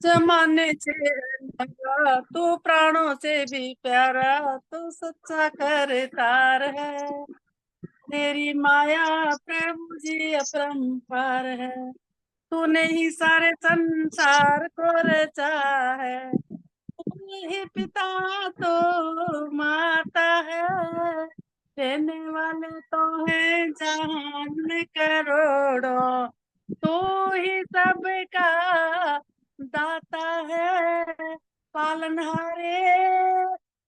जमाने से लगा तू प्राणों से भी प्यारा, तू सच्चा करतार है। तेरी माया प्रभु जी अपरंपार है। तूने ही सारे संसार को रचा है। तू ही पिता तो माता है। देने वाले तो है जहान में करोड़ों। तू ही सबका दाता है। पालनहारे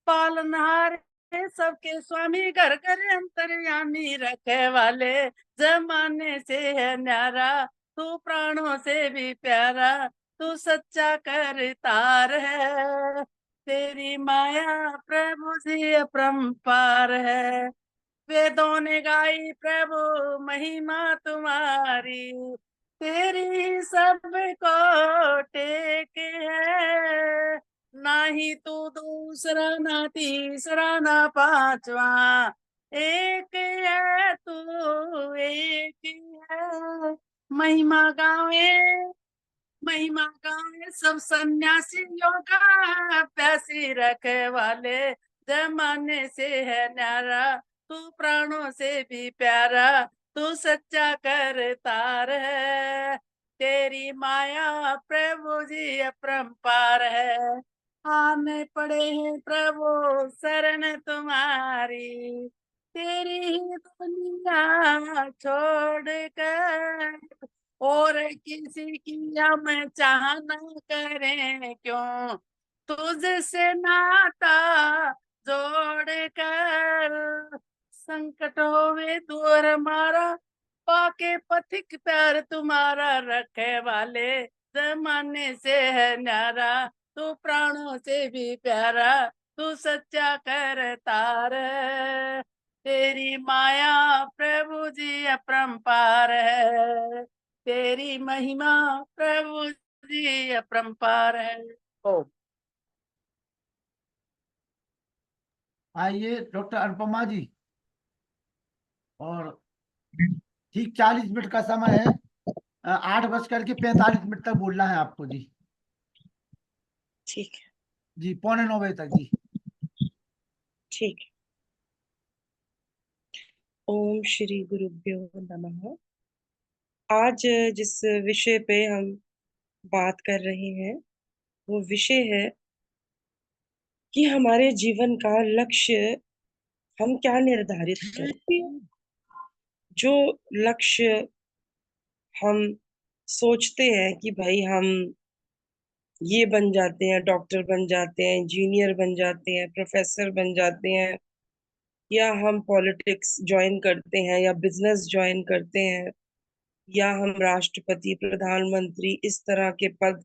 पालनहारे सबके स्वामी, घर घर अंतर्यामी, रखे वाले जमाने से है न्यारा। तू प्राणों से भी प्यारा, तू सच्चा करतार है। तेरी माया प्रभु जी अपरंपार है। वेदों ने गाई प्रभु महिमा तुम्हारी। तेरी सबको टेक है। ना ही तू दूसरा, ना तीसरा, ना पांचवा। एक है तू, एक है। महिमा गावे महिमा गावे सब सन्यासियों का, प्यासी रखे वाले जमाने से है न्यारा। तू प्राणों से भी प्यारा, तू सच्चा करतार है। तेरी माया प्रभु जी अपरंपार है। आने पड़े हैं प्रभु शरण तुम्हारी। तेरी ही दुनिया छोड़ कर और किसी की हम चाह न करें क्यों। तुझसे नाता जोड़ कर, संकट होवे दूर हमारा, पाके पथिक प्यार तुम्हारा, रखे वाले जमाने से है न्यारा। तू प्राणों से भी प्यारा, तू सच्चा करतार है। तेरी माया प्रभु जी अपरंपार है। तेरी महिमा प्रभु जी अपरंपार है। ओ आइए डॉक्टर अनुपमा जी। और ठीक 40 मिनट का समय है। 8 बज करके 45 मिनट तक बोलना है आपको जी। ठीक है। जी, पौने 9 बजे तक जी। ठीक है। ओम श्री गुरुभ्यो नमः। आज जिस विषय पे हम बात कर रहे हैं वो विषय है कि हमारे जीवन का लक्ष्य हम क्या निर्धारित करते हैं। जो लक्ष्य हम सोचते हैं कि भाई हम ये बन जाते हैं, डॉक्टर बन जाते हैं, इंजीनियर बन जाते हैं, प्रोफेसर बन जाते हैं, या हम पॉलिटिक्स ज्वाइन करते हैं या बिजनेस ज्वाइन करते हैं, या हम राष्ट्रपति प्रधानमंत्री इस तरह के पद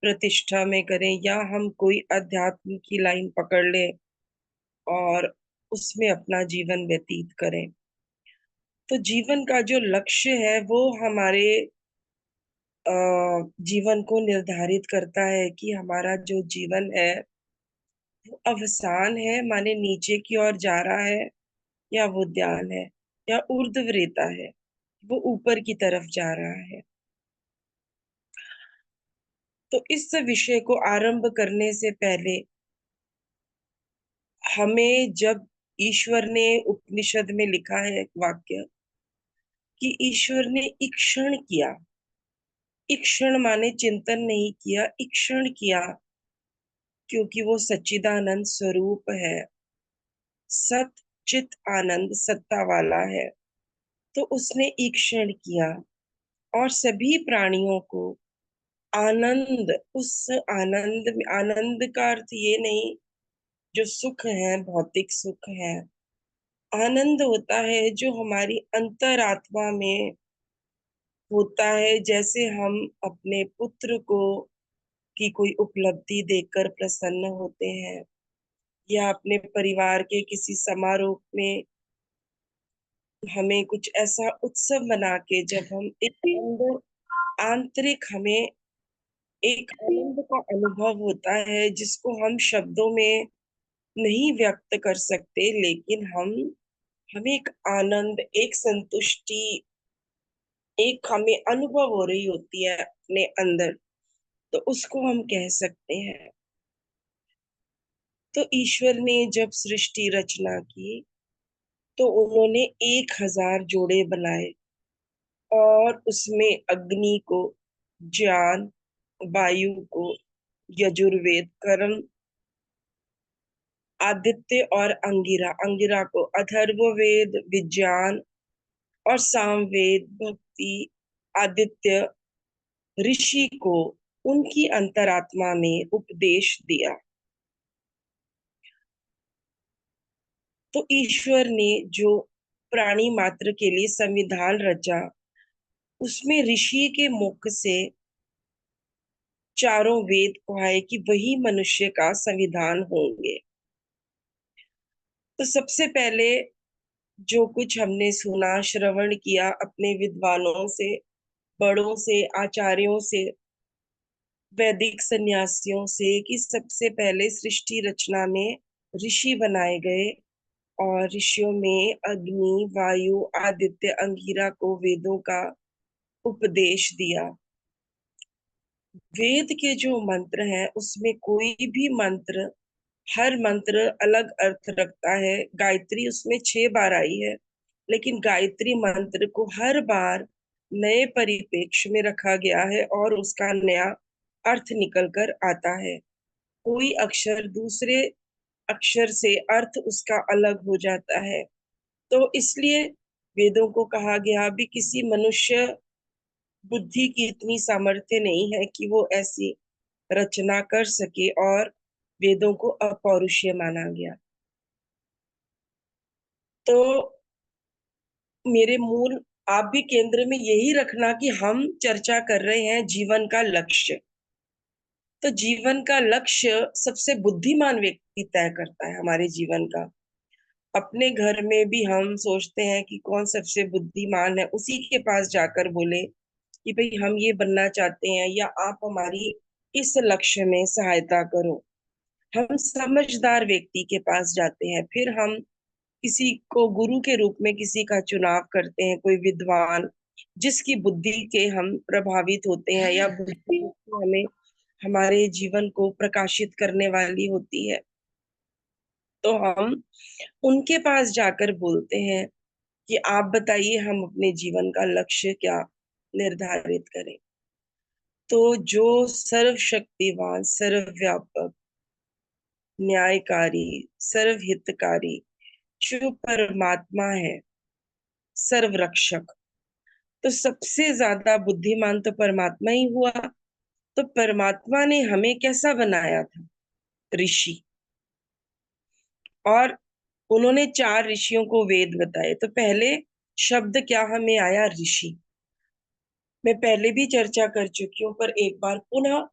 प्रतिष्ठा में करें, या हम कोई अध्यात्म की लाइन पकड़ लें और उसमें अपना जीवन व्यतीत करें। तो जीवन का जो लक्ष्य है वो हमारे अ, जीवन को निर्धारित करता है कि हमारा जो जीवन है वो अवसान है, माने नीचे की ओर जा रहा है, या वो ध्यान है, या ऊर्ध्वरेता है, वो ऊपर की तरफ जा रहा है। तो इस विषय को आरंभ करने से पहले हमें, जब ईश्वर ने उपनिषद में लिखा है एक वाक्य कि ईश्वर ने ईक्षण किया, ईक्षण माने चिंतन नहीं किया, ईक्षण किया, क्योंकि वो सच्चिदानंद स्वरूप है, सत चित आनंद सत्ता वाला है। तो उसने ईक्षण किया और सभी प्राणियों को आनंद, उस आनंद में, आनंद का अर्थ ये नहीं जो सुख है, भौतिक सुख है। आनंद होता है जो हमारी अंतरात्मा में होता है। जैसे हम अपने पुत्र को की कोई उपलब्धि देखकर प्रसन्न होते हैं, या अपने परिवार के किसी समारोह में हमें कुछ ऐसा उत्सव मना के, जब हम एक अंदर आंतरिक हमें एक आनंद का अनुभव होता है जिसको हम शब्दों में नहीं व्यक्त कर सकते, लेकिन हमें एक आनंद, एक संतुष्टि, एक हमें अनुभव हो रही होती है अपने अंदर। तो उसको हम कह सकते हैं। तो ईश्वर ने जब सृष्टि रचना की तो उन्होंने 1000 जोड़े बनाए और उसमें अग्नि को ज्ञान, वायु को यजुर्वेद कर्म, आदित्य और अंगिरा अंगिरा को अथर्ववेद विज्ञान और सामवेद भक्ति, आदित्य ऋषि को उनकी अंतरात्मा में उपदेश दिया। तो ईश्वर ने जो प्राणी मात्र के लिए संविधान रचा, उसमें ऋषि के मुख से चारों वेद कहे कि वही मनुष्य का संविधान होंगे। तो सबसे पहले जो कुछ हमने सुना, श्रवण किया अपने विद्वानों से, बड़ों से, आचार्यों से, वैदिक सन्यासियों से, कि सबसे पहले सृष्टि रचना में ऋषि बनाए गए और ऋषियों में अग्नि, वायु, आदित्य, अंगिरा को वेदों का उपदेश दिया। वेद के जो मंत्र हैं उसमें कोई भी मंत्र, हर मंत्र अलग अर्थ रखता है। गायत्री उसमें 6 बार आई है, लेकिन गायत्री मंत्र को हर बार नए परिप्रेक्ष्य में रखा गया है और उसका नया अर्थ निकल कर आता है। कोई अक्षर दूसरे अक्षर से अर्थ उसका अलग हो जाता है। तो इसलिए वेदों को कहा गया भी किसी मनुष्य बुद्धि की इतनी सामर्थ्य नहीं है कि वो ऐसी रचना कर सके, और वेदों को अपौरुषीय माना गया। तो मेरे मूल आप भी केंद्र में यही रखना कि हम चर्चा कर रहे हैं जीवन का लक्ष्य। तो जीवन का लक्ष्य सबसे बुद्धिमान व्यक्ति तय करता है हमारे जीवन का। अपने घर में भी हम सोचते हैं कि कौन सबसे बुद्धिमान है, उसी के पास जाकर बोले कि भाई हम ये बनना चाहते हैं या आप हमारी इस लक्ष्य में सहायता करो। हम समझदार व्यक्ति के पास जाते हैं, फिर हम किसी को गुरु के रूप में किसी का चुनाव करते हैं, कोई विद्वान जिसकी बुद्धि के हम प्रभावित होते हैं या बुद्धि हमें हमारे जीवन को प्रकाशित करने वाली होती है। तो हम उनके पास जाकर बोलते हैं कि आप बताइए हम अपने जीवन का लक्ष्य क्या निर्धारित करें। तो जो सर्वशक्तिवान, सर्वव्यापक, न्यायकारी, सर्वहितकारी जो परमात्मा है, सर्वरक्षक, तो सबसे ज्यादा बुद्धिमान तो परमात्मा ही हुआ। तो परमात्मा ने हमें कैसा बनाया था? ऋषि। और उन्होंने 4 ऋषियों को वेद बताए। तो पहले शब्द क्या हमें आया? ऋषि। मैं पहले भी चर्चा कर चुकी हूँ, पर एक बार पुनः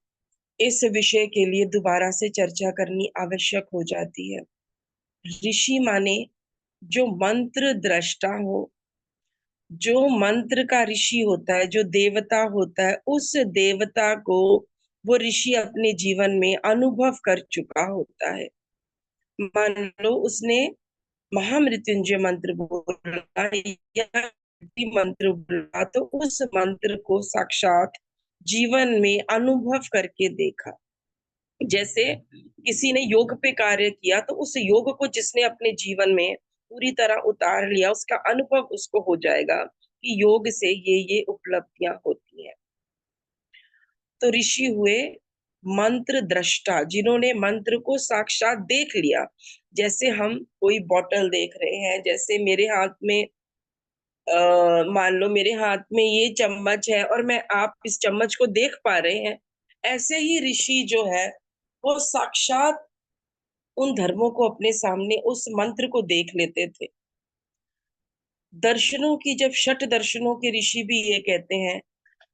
इस विषय के लिए दोबारा से चर्चा करनी आवश्यक हो जाती है। ऋषि माने जो मंत्र दृष्टा हो, जो मंत्र का ऋषि होता है, जो देवता होता है, उस देवता को वो ऋषि अपने जीवन में अनुभव कर चुका होता है। मान लो उसने महामृत्युंजय मंत्र बोला या मंत्र बोला, तो उस मंत्र को साक्षात जीवन में अनुभव करके देखा। जैसे किसी ने योग पे कार्य किया, तो उस योग को जिसने अपने जीवन में पूरी तरह उतार लिया, उसका अनुभव उसको हो जाएगा कि योग से ये उपलब्धियां होती हैं। तो ऋषि हुए मंत्र दृष्टा, जिन्होंने मंत्र को साक्षात देख लिया। जैसे हम कोई बॉटल देख रहे हैं, जैसे मेरे हाथ में मान लो मेरे हाथ में ये चम्मच है और मैं आप इस चम्मच को देख पा रहे हैं। ऐसे ही ऋषि जो है वो साक्षात उन धर्मों को अपने सामने, उस मंत्र को देख लेते थे। दर्शनों की जब षट दर्शनों के ऋषि भी ये कहते हैं,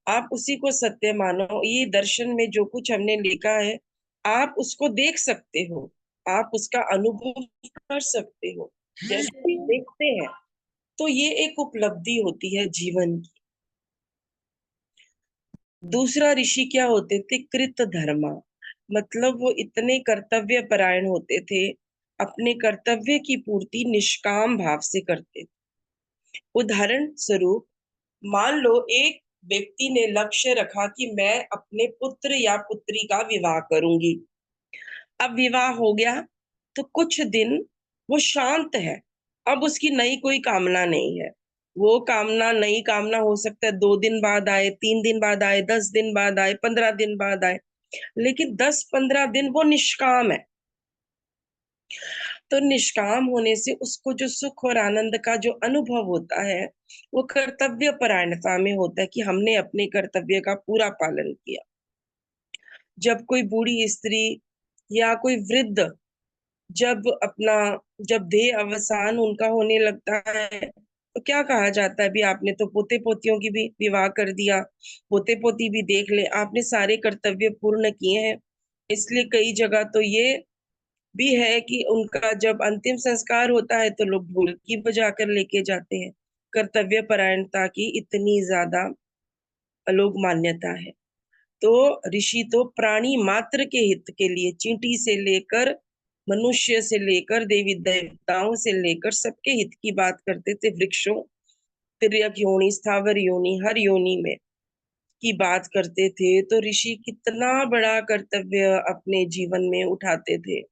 आप उसी को सत्य मानो। ये दर्शन में जो कुछ हमने लिखा है आप उसको देख सकते हो, आप उसका अनुभव कर सकते हो जैसे भी देखते हैं। तो ये एक उपलब्धि होती है जीवन की। दूसरा ऋषि क्या होते थे? कृत धर्मा, मतलब वो इतने कर्तव्य परायण होते थे, अपने कर्तव्य की पूर्ति निष्काम भाव से करते थे। उदाहरण स्वरूप मान लो एक व्यक्ति ने लक्ष्य रखा कि मैं अपने पुत्र या पुत्री का विवाह करूंगी। अब विवाह हो गया तो कुछ दिन वो शांत है। अब उसकी नई कोई कामना नहीं है। वो कामना, नई कामना हो सकता है 2 दिन बाद आए, 3 दिन बाद आए, 10 दिन बाद आए, 15 दिन बाद आए, लेकिन 10-15 दिन वो निष्काम है। तो निष्काम होने से उसको जो सुख और आनंद का जो अनुभव होता है वो कर्तव्य परायणता में होता है कि हमने अपने कर्तव्य का पूरा पालन किया। जब कोई बूढ़ी स्त्री या कोई वृद्ध जब अपना जब देह अवसान उनका होने लगता है तो क्या कहा जाता है, भी आपने तो पोते पोतियों की भी विवाह कर दिया, पोते पोती भी देख ले, आपने सारे कर्तव्य पूर्ण किए हैं। इसलिए कई जगह तो ये भी है कि उनका जब अंतिम संस्कार होता है तो लोग ढोलकी बजाकर लेके जाते हैं। कर्तव्य परायणता की इतनी ज्यादा लोग मान्यता है। तो ऋषि तो प्राणी मात्र के हित के लिए, चींटी से लेकर मनुष्य से लेकर देवी देवताओं से लेकर सबके हित की बात करते थे। वृक्षों, तिर्यक योनि, स्थावर योनि, हर योनि में की बात करते थे। तो ऋषि कितना बड़ा कर्तव्य अपने जीवन में उठाते थे।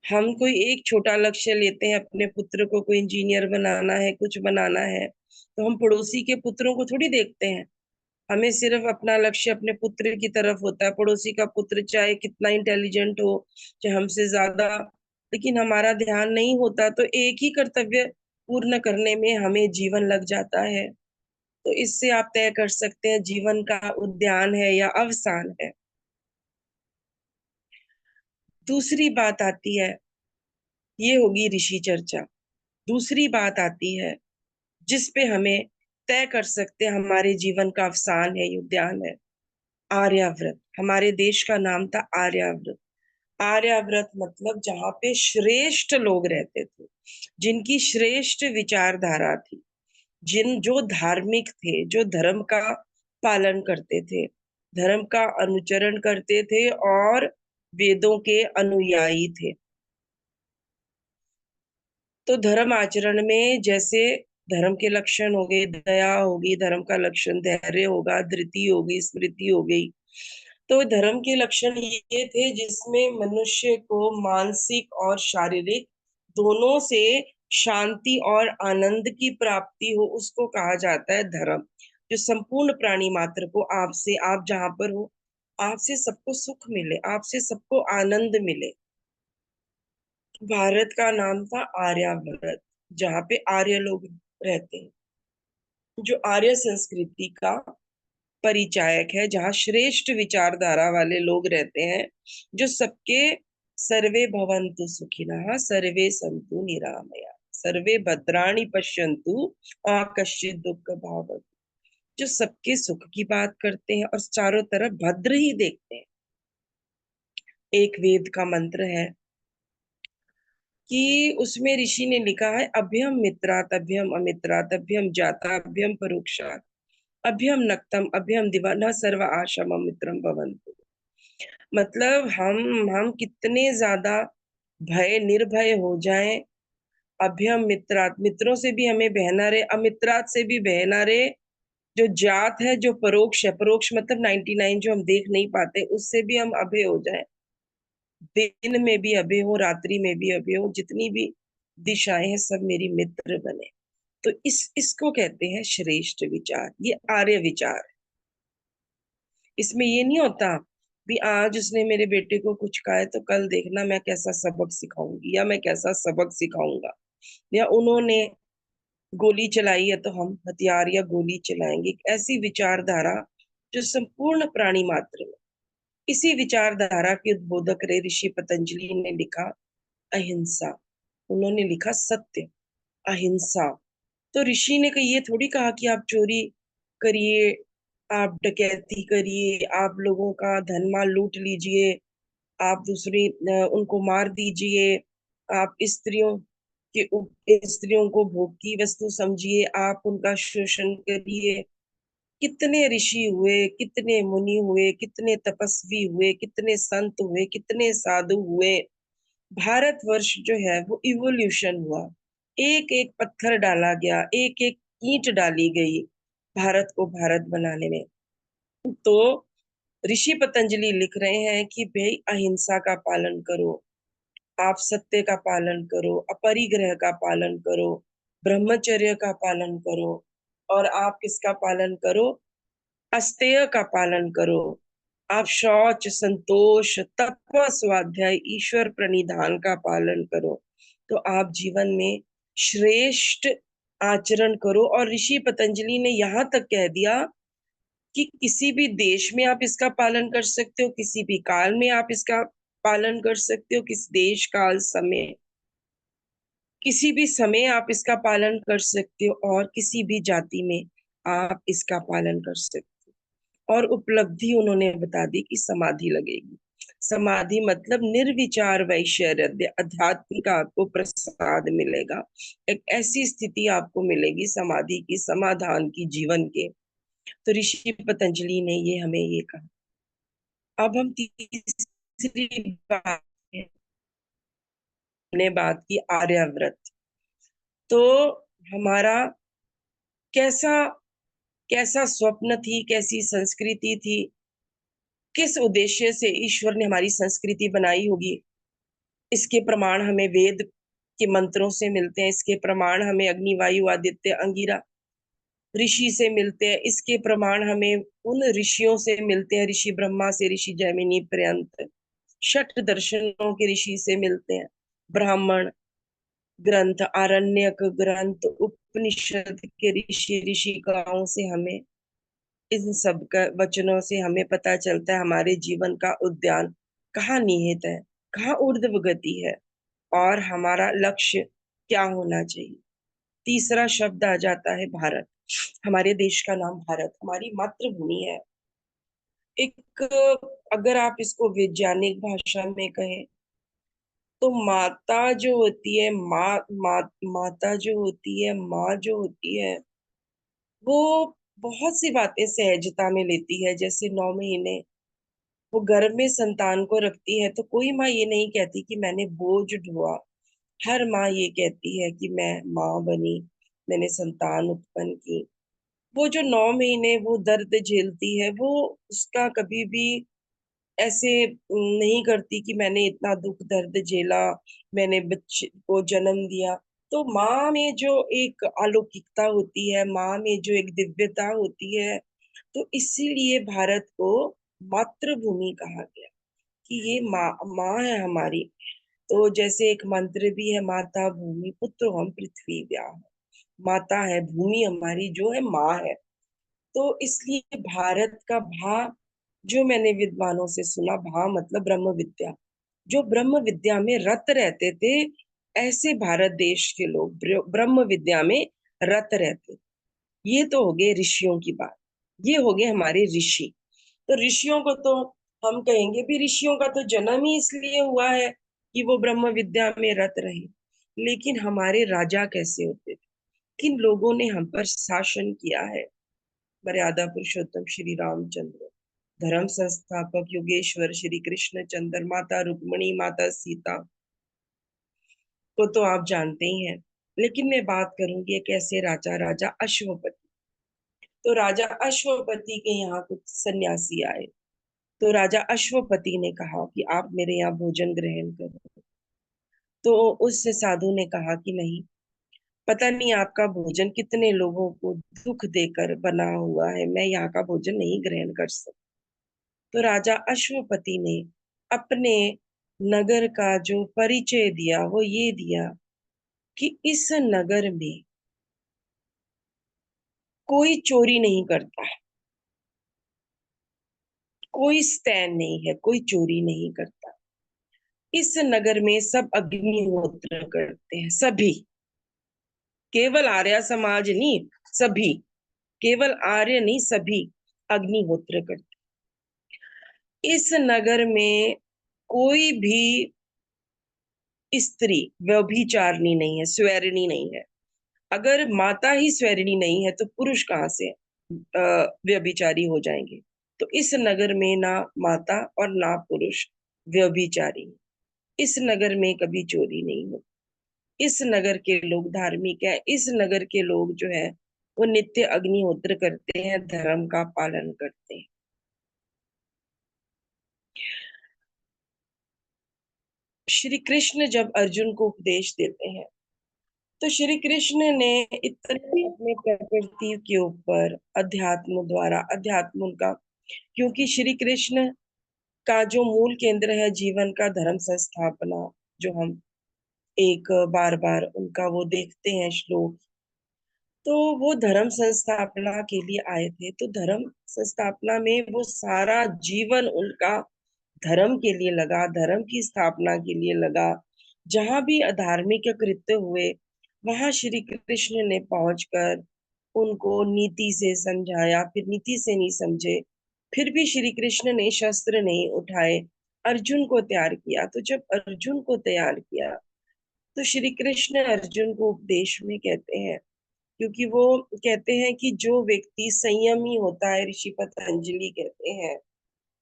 हम कोई एक छोटा लक्ष्य लेते हैं, अपने पुत्र को कोई इंजीनियर बनाना है, कुछ बनाना है, तो हम पड़ोसी के पुत्रों को थोड़ी देखते हैं। हमें सिर्फ अपना लक्ष्य अपने पुत्र की तरफ होता है। पड़ोसी का पुत्र चाहे कितना इंटेलिजेंट हो, चाहे हमसे ज्यादा, लेकिन हमारा ध्यान नहीं होता तो एक ही कर्तव्य पूर्ण करने में हमें जीवन लग जाता है। तो इससे आप तय कर सकते हैं जीवन का उद्यान है या अवसान है। दूसरी बात आती है, ये होगी ऋषि चर्चा। दूसरी बात आती है जिस पे हमें तय कर सकते हैं हमारे जीवन का अवसान है, उद्यान है, आर्याव्रत। हमारे देश का नाम था आर्याव्रत। आर्याव्रत मतलब जहाँ पे श्रेष्ठ लोग रहते थे, जिनकी श्रेष्ठ विचारधारा थी, जिन जो धार्मिक थे, जो धर्म का पालन करते थे, धर्म का अनुचरण करते थे और वेदों के अनुयायी थे। तो धर्म आचरण में जैसे धर्म के लक्षण हो गए, दया होगी, धर्म का लक्षण धैर्य होगा, धृति होगी, स्मृति हो गई। तो धर्म के लक्षण ये थे जिसमें मनुष्य को मानसिक और शारीरिक दोनों से शांति और आनंद की प्राप्ति हो, उसको कहा जाता है धर्म। जो संपूर्ण प्राणी मात्र को आपसे, आप जहां पर हो, आपसे सबको सुख मिले, आपसे सबको आनंद मिले। भारत का नाम था आर्यावर्त, जहाँ पे आर्य लोग रहते हैं, जो आर्य संस्कृति का परिचायक है, जहाँ श्रेष्ठ विचारधारा वाले लोग रहते हैं, जो सबके सर्वे भवन्तु सुखिनः सर्वे सन्तु निरामया सर्वे भद्राणि पश्यन्तु मा कश्चित् दुःख भाग्, जो सबके सुख की बात करते हैं और चारों तरफ भद्र ही देखते हैं। एक वेद का मंत्र है कि उसमें ऋषि ने लिखा है, अभ्यम मित्रात अभ्यम अमित्रात अभ्यम जाता अभ्यम परोक्षात अभ्यम नक्तम अभ्यम दिवा न सर्व आशम मित्रम भवन्तु। मतलब हम कितने ज्यादा भय निर्भय हो जाएं, अभ्यम मित्रात, मित्रों से भी हमें बहना रहे, अमित्रात से भी बहना रहे। जो जात है, जो परोक्ष है, परोक्ष मतलब 99 जो हम देख नहीं पाते, उससे भी हम अभय हो जाएं। दिन में भी अभय हो, रात्रि में भी अभय हो, जितनी भी दिशाएं हैं सब मेरी मित्र बने। तो इसको कहते हैं श्रेष्ठ विचार, ये आर्य विचार। इसमें ये नहीं होता भी आज उसने मेरे बेटे को कुछ कहा है तो कल देखना मैं कैसा सबक सिखाऊंगी या मैं कैसा सबक सिखाऊंगा, या उन्होंने गोली चलाई है तो हम हथियार या गोली चलाएंगे। ऐसी विचारधारा जो संपूर्ण प्राणी मात्र में, इसी विचारधारा के उद्बोधक रहे ऋषि पतंजलि ने लिखा अहिंसा। उन्होंने लिखा सत्य, अहिंसा। तो ऋषि ने ये थोड़ी कहा कि आप चोरी करिए, आप डकैती करिए, आप लोगों का धन माल लूट लीजिए, आप दूसरी उनको मार दीजिए, आप स्त्रियों को भोग की वस्तु समझिए, आप उनका शोषण करिए। कितने ऋषि हुए, कितने मुनि हुए, कितने तपस्वी हुए, कितने संत हुए, कितने साधु हुए। भारतवर्ष जो है वो इवोल्यूशन हुआ, एक एक पत्थर डाला गया, एक एक ईंट डाली गई भारत को भारत बनाने में। तो ऋषि पतंजलि लिख रहे हैं कि भाई अहिंसा का पालन करो, आप सत्य का पालन करो, अपरिग्रह का पालन करो, ब्रह्मचर्य का पालन करो, और आप किसका पालन करो? अस्तेय का पालन करो। आप शौच, संतोष, तप, स्वाध्याय, ईश्वर प्रणिधान का पालन करो। तो आप जीवन में श्रेष्ठ आचरण करो। और ऋषि पतंजलि ने यहाँ तक कह दिया कि किसी भी देश में आप इसका पालन कर सकते हो, किसी भी काल में आप इसका पालन कर सकते हो, किस देश काल समय, किसी भी समय आप इसका पालन कर सकते हो, और किसी भी जाति में आप इसका पालन कर सकते हो। और उपलब्धि उन्होंने बता दी कि समाधि लगेगी। समाधि मतलब निर्विचार वैश्वर्य, आध्यात्मिक आपको प्रसाद मिलेगा। एक ऐसी स्थिति आपको मिलेगी समाधि की, समाधान की, जीवन के। तो ऋषि पतंजलि ने ये हमें ये कहा। अब हम तीसरी बात, हमने बात की आर्यावर्त। तो हमारा कैसा कैसा स्वप्न थी, कैसी संस्कृति थी, किस उद्देश्य से ईश्वर ने हमारी संस्कृति बनाई होगी, इसके प्रमाण हमें वेद के मंत्रों से मिलते हैं। इसके प्रमाण हमें अग्नि, वायु, आदित्य, अंगिरा ऋषि से मिलते हैं। इसके प्रमाण हमें उन ऋषियों से मिलते हैं, ऋषि ब्रह्मा से ऋषि जैमिनी पर्यंत। षट दर्शनों के ऋषि से मिलते हैं, ब्राह्मण ग्रंथ, आरण्यक ग्रंथ, उपनिषद के ऋषि, ऋषिकाओं से हमें, इन सब का वचनों से हमें पता चलता है हमारे जीवन का उद्यान कहाँ निहित है, कहाँ ऊर्ध्व गति है, और हमारा लक्ष्य क्या होना चाहिए। तीसरा शब्द आ जाता है भारत। हमारे देश का नाम भारत, हमारी मातृभूमि है। एक, अगर आप इसको वैज्ञानिक भाषा में कहें तो माता जो होती है, माता जो होती है, माँ जो होती है, वो बहुत सी बातें सहजता में लेती है। जैसे 9 महीने वो गर्भ में संतान को रखती है, तो कोई माँ ये नहीं कहती कि मैंने बोझ ढोआ। हर माँ ये कहती है कि मैं माँ बनी, मैंने संतान उत्पन्न की। वो जो 9 महीने वो दर्द झेलती है, वो उसका कभी भी ऐसे नहीं करती कि मैंने इतना दुख दर्द झेला, मैंने बच्चे को जन्म दिया। तो माँ में जो एक अलौकिकता होती है, माँ में जो एक दिव्यता होती है, तो इसीलिए भारत को मातृभूमि कहा गया कि ये माँ माँ है हमारी। तो जैसे एक मंत्र भी है, माता भूमि पुत्र हम पृथ्वी व्याह। माता है भूमि हमारी, जो है माँ है। तो इसलिए भारत का भा, जो मैंने विद्वानों से सुना, भा मतलब ब्रह्म विद्या। जो ब्रह्म विद्या में रत रहते थे, ऐसे भारत देश के लोग ब्रह्म विद्या में रत रहते। ये तो हो गए ऋषियों की बात, ये हो गए हमारे ऋषि। तो ऋषियों को तो हम कहेंगे भी, ऋषियों का तो जन्म ही इसलिए हुआ है कि वो ब्रह्म विद्या में रत रहे। लेकिन हमारे राजा कैसे होते थे, किन लोगों ने हम पर शासन किया है? मर्यादा पुरुषोत्तम श्री रामचंद्र, धर्म संस्थापक योगेश्वर श्री कृष्ण चंद्र, माता रुक्मणी, माता सीता को तो आप जानते ही हैं। लेकिन मैं बात करूंगी एक ऐसे राजा, राजा अश्वपति। तो राजा अश्वपति के यहाँ कुछ सन्यासी आए। तो राजा अश्वपति ने कहा कि आप मेरे यहाँ भोजन ग्रहण करो। तो उस साधु ने कहा कि नहीं, पता नहीं आपका भोजन कितने लोगों को दुख देकर बना हुआ है, मैं यहाँ का भोजन नहीं ग्रहण कर सकता। तो राजा अश्वपति ने अपने नगर का जो परिचय दिया, वो ये दिया कि इस नगर में कोई चोरी नहीं करता है, कोई स्टैन नहीं है, कोई चोरी नहीं करता। इस नगर में सब अग्निहोत्र करते हैं, सभी, केवल आर्य समाज नहीं, सभी, केवल आर्य नहीं, सभी अग्निहोत्र करते। इस नगर में कोई भी स्त्री व्यभिचारिणी नहीं है, स्वैरिणी नहीं है। अगर माता ही स्वैरिणी नहीं है तो पुरुष कहाँ से व्यभिचारी हो जाएंगे? तो इस नगर में ना माता और ना पुरुष व्यभिचारी। इस नगर में कभी चोरी नहीं होती। इस नगर के लोग धार्मिक है। इस नगर के लोग जो है वो नित्य अग्निहोत्र करते हैं, धर्म का पालन करते हैं। श्री कृष्ण जब अर्जुन को उपदेश देते हैं तो श्री कृष्ण ने इतने अपने प्रकृति के ऊपर अध्यात्म द्वारा, अध्यात्म उनका, क्योंकि श्री कृष्ण का जो मूल केंद्र है जीवन का धर्म संस्थापना, जो हम एक बार बार उनका वो देखते हैं श्लोक, तो वो धर्म संस्थापना के लिए आए थे। तो धर्म संस्थापना में वो सारा जीवन उनका धर्म के लिए लगा, धर्म की स्थापना के लिए लगा। जहां भी अधार्मिक कृत्य हुए वहां श्री कृष्ण ने पहुंचकर उनको नीति से समझाया, फिर नीति से नहीं समझे, फिर भी श्री कृष्ण ने शस्त्र नहीं उठाए, अर्जुन को तैयार किया। तो जब अर्जुन को तैयार किया तो श्री कृष्ण अर्जुन को उपदेश में कहते हैं, क्योंकि वो कहते हैं कि जो व्यक्ति संयमी होता है, ऋषि पतंजलि कहते हैं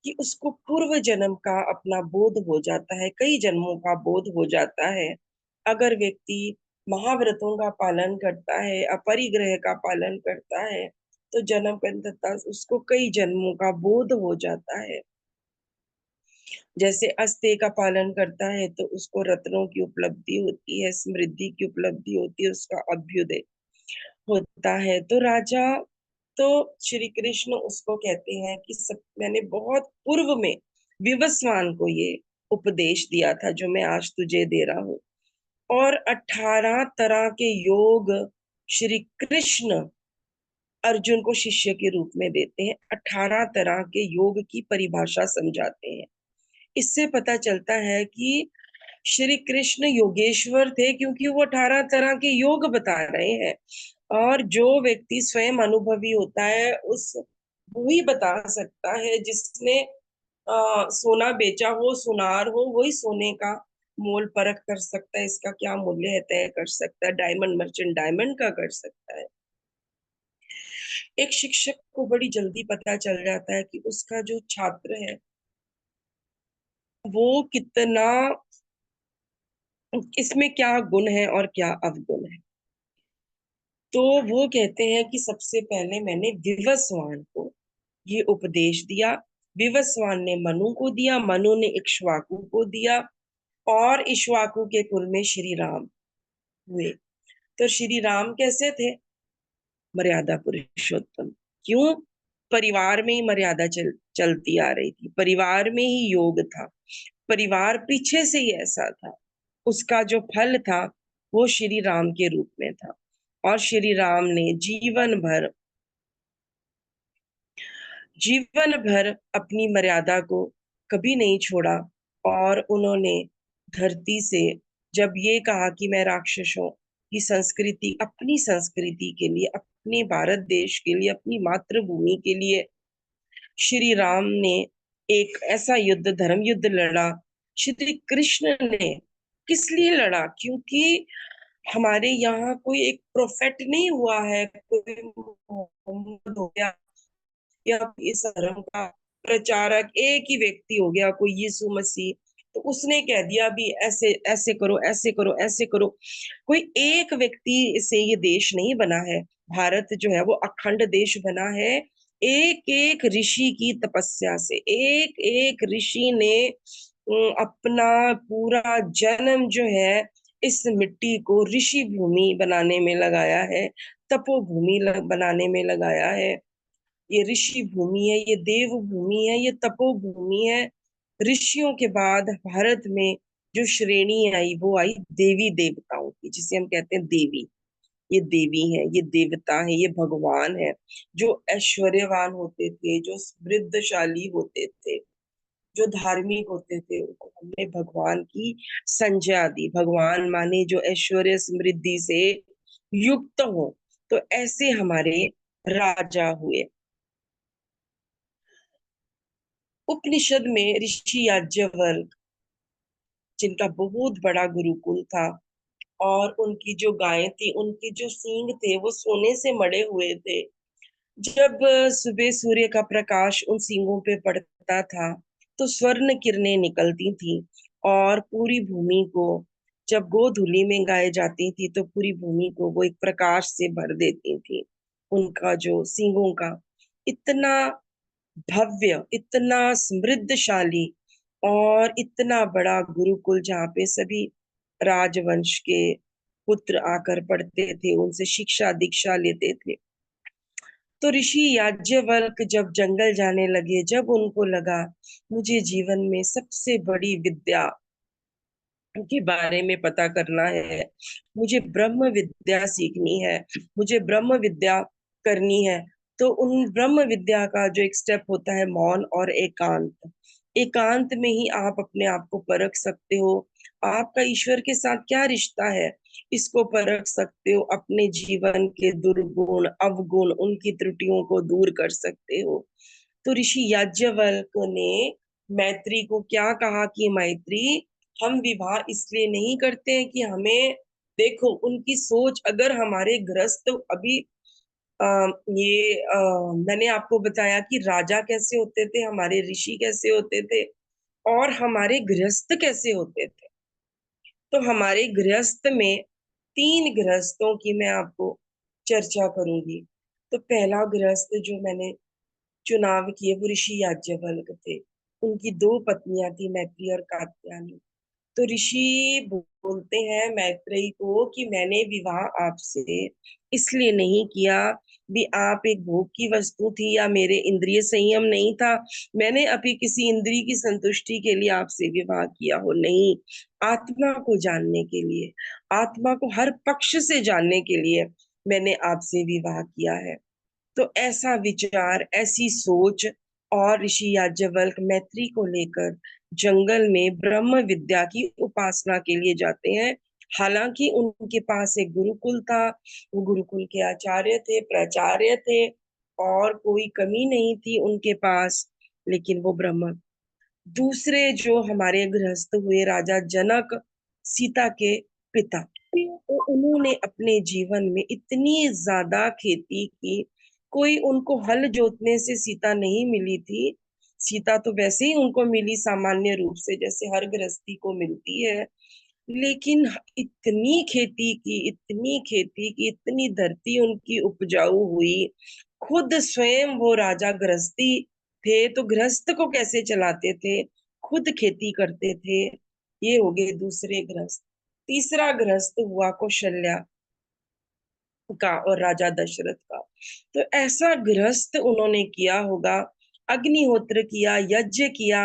कि उसको पूर्व जन्म का अपना बोध हो जाता है, कई जन्मों का बोध हो जाता है। अगर व्यक्ति महाव्रतों का पालन करता है, अपरिग्रह का पालन करता है, तो जन्म तथा उसको कई जन्मों का बोध हो जाता है। जैसे अस्ते का पालन करता है तो उसको रत्नों की उपलब्धि होती है, समृद्धि की उपलब्धि होती है, उसका अभ्युदय होता है। तो राजा, तो श्री कृष्ण उसको कहते हैं कि सब मैंने बहुत पूर्व में विवस्वान को ये उपदेश दिया था जो मैं आज तुझे दे रहा हूँ। और 18 तरह के योग श्री कृष्ण अर्जुन को शिष्य के रूप में देते हैं, 18 तरह के योग की परिभाषा समझाते हैं। इससे पता चलता है कि श्री कृष्ण योगेश्वर थे, क्योंकि वो 18 तरह के योग बता रहे हैं। और जो व्यक्ति स्वयं अनुभवी होता है उस वही बता सकता है, जिसने सोना बेचा हो, सुनार हो, वही सोने का मोल परख कर सकता है, इसका क्या मूल्य है तय कर सकता है, डायमंड मर्चेंट डायमंड का कर सकता है। एक शिक्षक को बड़ी जल्दी पता चल जाता है कि उसका जो छात्र है वो कितना, इसमें क्या गुण है और क्या अवगुण है। तो वो कहते हैं कि सबसे पहले मैंने विवस्वान को ये उपदेश दिया, विवस्वान ने मनु को दिया, मनु ने इक्ष्वाकु को दिया, और इक्ष्वाकु के कुल में श्री राम हुए। तो श्री राम कैसे थे? मर्यादा पुरुषोत्तम। क्यों? परिवार में ही मर्यादा चलती आ रही थी, परिवार में ही योग था, परिवार पीछे से ही ऐसा था, उसका जो फल था वो श्री राम के रूप में था। और श्री राम ने जीवन भर अपनी मर्यादा को कभी नहीं छोड़ा। और उन्होंने धरती से जब ये कहा कि मैं राक्षसों की संस्कृति, अपनी संस्कृति के लिए, अपने भारत देश के लिए, अपनी मातृभूमि के लिए श्री राम ने एक ऐसा युद्ध, धर्म युद्ध लड़ा। श्री कृष्ण ने किस लिए लड़ा? क्योंकि हमारे यहाँ कोई एक प्रोफेट नहीं हुआ है, कोई मोहम्मद हो गया या इस धर्म का प्रचारक एक ही व्यक्ति हो गया, कोई यीशु मसीह, तो उसने कह दिया भी ऐसे ऐसे करो, ऐसे करो, ऐसे करो। कोई एक व्यक्ति से ये देश नहीं बना है। भारत जो है वो अखंड देश बना है एक एक ऋषि की तपस्या से। एक एक ऋषि ने अपना पूरा जन्म जो है इस मिट्टी को ऋषि भूमि बनाने में लगाया है, तपोभूमि बनाने में लगाया है। ये ऋषि भूमि है, ये देव भूमि है, ये तपोभूमि है। ऋषियों के बाद भारत में जो श्रेणी आई वो आई देवी देवताओं की, जिसे हम कहते हैं देवी। ये देवी है, ये देवता है, ये भगवान है। जो ऐश्वर्यवान होते थे, जो समृद्धशाली होते थे, जो धार्मिक होते थे, उनको हमने भगवान की संज्ञा दी। भगवान माने जो ऐश्वर्य समृद्धि से युक्त हो। तो ऐसे हमारे राजा हुए। उपनिषद में ऋषि याज्ञवल्क्य, जिनका बहुत बड़ा गुरुकुल था, और उनकी जो गायें थी, उनके जो सींग थे वो सोने से मढ़े हुए थे। जब सुबह सूर्य का प्रकाश उन सींगों पे पड़ता था तो स्वर्ण किरणें निकलती थी, और पूरी भूमि को, जब गोधूलि में गाय जाती थी तो पूरी भूमि को वो एक प्रकाश से भर देती थी। उनका जो सींगों का इतना भव्य, इतना समृद्धशाली और इतना बड़ा गुरुकुल जहाँ पे सभी राजवंश के पुत्र आकर पढ़ते थे, उनसे शिक्षा दीक्षा लेते थे। तो ऋषि याज्ञवल्क जब जंगल जाने लगे, जब उनको लगा मुझे जीवन में सबसे बड़ी विद्या के बारे में पता करना है, मुझे ब्रह्म विद्या सीखनी है, मुझे ब्रह्म विद्या करनी है, तो उन ब्रह्म विद्या का जो एक स्टेप होता है मौन और एकांत, एकांत में ही आप अपने आप को परख सकते हो। आपका ईश्वर के साथ क्या रिश्ता है, इसको परख सकते हो, अपने जीवन के दुर्गुण अवगुण उनकी त्रुटियों को दूर कर सकते हो। तो ऋषि याज्ञवल्क ने मैत्री को क्या कहा कि मैत्री, हम विवाह इसलिए नहीं करते हैं कि हमें, देखो उनकी सोच, अगर हमारे गृहस्थ अभी आ, मैंने आपको बताया कि राजा कैसे होते थे, हमारे ऋषि कैसे होते थे और हमारे गृहस्थ कैसे होते थे। तो हमारे गृहस्थ में तीन गृहस्थों की मैं आपको चर्चा करूंगी। तो पहला गृहस्थ जो मैंने चुनाव किए वो ऋषि याज्ञवल्क थे। उनकी दो पत्नियां थी, मैत्री और कात्यायनी। तो ऋषि बोलते हैं मैत्रेयी को कि मैंने विवाह आपसे इसलिए नहीं किया भी आप एक भोग की वस्तु थी या मेरे इंद्रिय संयम नहीं था, मैंने अभी किसी इंद्रिय की संतुष्टि के लिए आपसे विवाह किया हो, नहीं, आत्मा को जानने के लिए, आत्मा को हर पक्ष से जानने के लिए मैंने आपसे विवाह किया है। तो ऐसा विचार, ऐसी सोच, और ऋषि याज्ञवल्क मैत्री को लेकर जंगल में ब्रह्म विद्या की उपासना के लिए जाते हैं। हालांकि उनके पास एक गुरुकुल था, वो गुरुकुल के आचार्य थे, प्राचार्य थे, और कोई कमी नहीं थी उनके पास, लेकिन वो ब्रह्म, दूसरे जो हमारे गृहस्थ हुए राजा जनक, सीता के पिता, तो उन्होंने अपने जीवन में इतनी ज्यादा खेती की, कोई उनको हल जोतने से सीता नहीं मिली थी। सीता तो वैसे ही उनको मिली सामान्य रूप से जैसे हर गृहस्थी को मिलती है, लेकिन इतनी खेती की, इतनी खेती की, इतनी धरती उनकी उपजाऊ हुई, खुद स्वयं वो राजा गृहस्थी थे, तो गृहस्थ को कैसे चलाते थे, खुद खेती करते थे। ये हो गए दूसरे गृहस्थ। तीसरा गृहस्थ हुआ कौशल्या का और राजा दशरथ का। तो ऐसा गृहस्थ उन्होंने किया होगा, अग्निहोत्र किया, यज्ञ किया,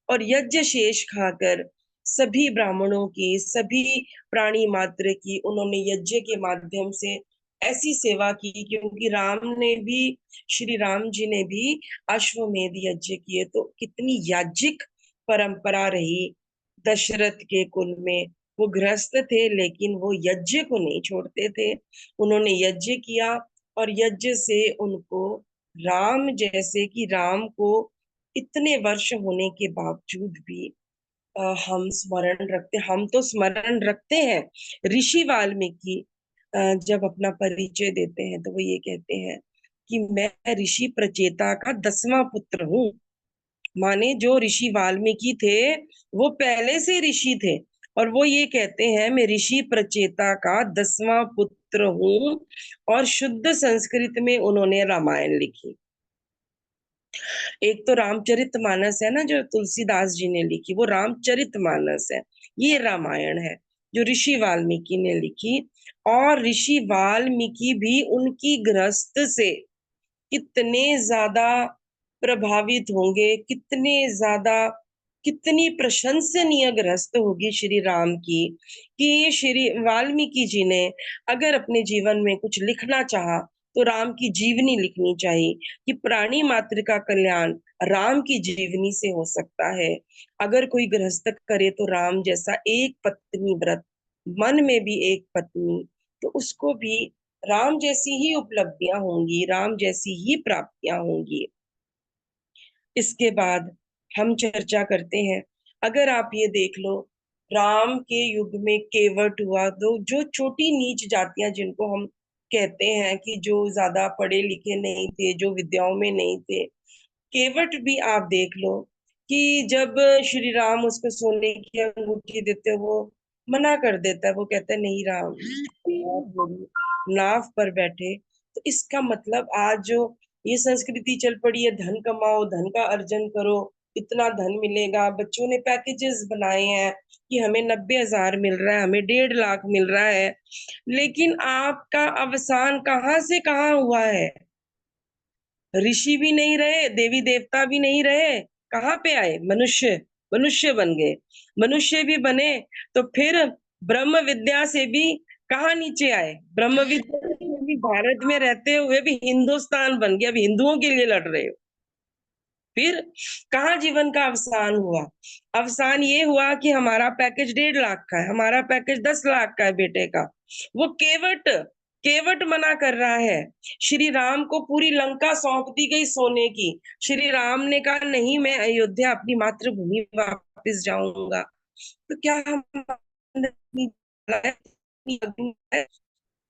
और यज्ञ शेष खाकर सभी ब्राह्मणों की, सभी प्राणी मात्र की उन्होंने यज्ञ के माध्यम से ऐसी सेवा की, क्योंकि राम ने भी, श्री राम जी ने भी अश्वमेध यज्ञ किए। तो कितनी याज्ञिक परंपरा रही दशरथ के कुल में। वो गृहस्थ थे लेकिन वो यज्ञ को नहीं छोड़ते थे, उन्होंने यज्ञ किया, और यज्ञ से उनको राम, जैसे कि राम को इतने वर्ष होने के बावजूद भी हम स्मरण रखते, हम तो स्मरण रखते हैं। ऋषि वाल्मीकि जब अपना परिचय देते हैं तो वो ये कहते हैं कि मैं ऋषि प्रचेता का 10वां पुत्र हूँ। माने जो ऋषि वाल्मीकि थे वो पहले से ऋषि थे, और वो ये कहते हैं मैं ऋषि प्रचेता का 10वां पुत्र हूँ। और शुद्ध संस्कृत में उन्होंने रामायण लिखी। एक तो रामचरितमानस है ना जो तुलसीदास जी ने लिखी, वो रामचरितमानस है, ये रामायण है जो ऋषि वाल्मीकि ने लिखी। और ऋषि वाल्मीकि भी उनकी गृहस्थ से कितने ज्यादा प्रभावित होंगे, कितने ज्यादा, कितनी प्रशंसनीय गृहस्थ होगी श्री राम की, कि श्री वाल्मीकि जी ने अगर अपने जीवन में कुछ लिखना चाहा तो राम की जीवनी लिखनी चाहिए, कि प्राणी मात्र का कल्याण राम की जीवनी से हो सकता है। अगर कोई गृहस्थ करे तो राम जैसा एक पत्नी व्रत, मन में भी एक पत्नी, तो उसको भी राम जैसी ही उपलब्धियां होंगी, राम जैसी ही प्राप्तियां होंगी। इसके बाद हम चर्चा करते हैं, अगर आप ये देख लो, राम के युग में केवट हुआ, तो जो छोटी नीच जातियां जिनको हम कहते हैं कि जो ज्यादा पढ़े लिखे नहीं थे, जो विद्याओं में नहीं थे, केवट भी आप देख लो कि जब श्री राम उसको सोने की अंगूठी देते, वो मना कर देता है, वो कहता है नहीं राम, नाव पर बैठे। तो इसका मतलब आज जो ये संस्कृति चल पड़ी है, धन कमाओ, धन का अर्जन करो, इतना धन मिलेगा। बच्चों ने पैकेजेस बनाए हैं कि हमें 90,000 मिल रहा है, हमें 1.5 लाख मिल रहा है। लेकिन आपका अवसान कहाँ से कहाँ हुआ है? ऋषि भी नहीं रहे, देवी देवता भी नहीं रहे, कहाँ पे आए? मनुष्य, मनुष्य बन गए। मनुष्य भी बने तो फिर ब्रह्म विद्या से भी कहाँ नीचे आए? ब्रह्म विद्या से भी भारत में रहते हुए भी हिंदुस्तान बन गया, अब हिंदुओं के लिए लड़ रहे हो। फिर कहाँ जीवन का अवसान हुआ? अवसान ये हुआ कि हमारा पैकेज 1.5 लाख का है, हमारा पैकेज 10 लाख का है बेटे का। वो केवट, केवट मना कर रहा है। श्री राम को पूरी लंका सौंप दी गई सोने की। श्री राम ने कहा नहीं, मैं अयोध्या अपनी मातृभूमि वापस जाऊंगा। तो क्या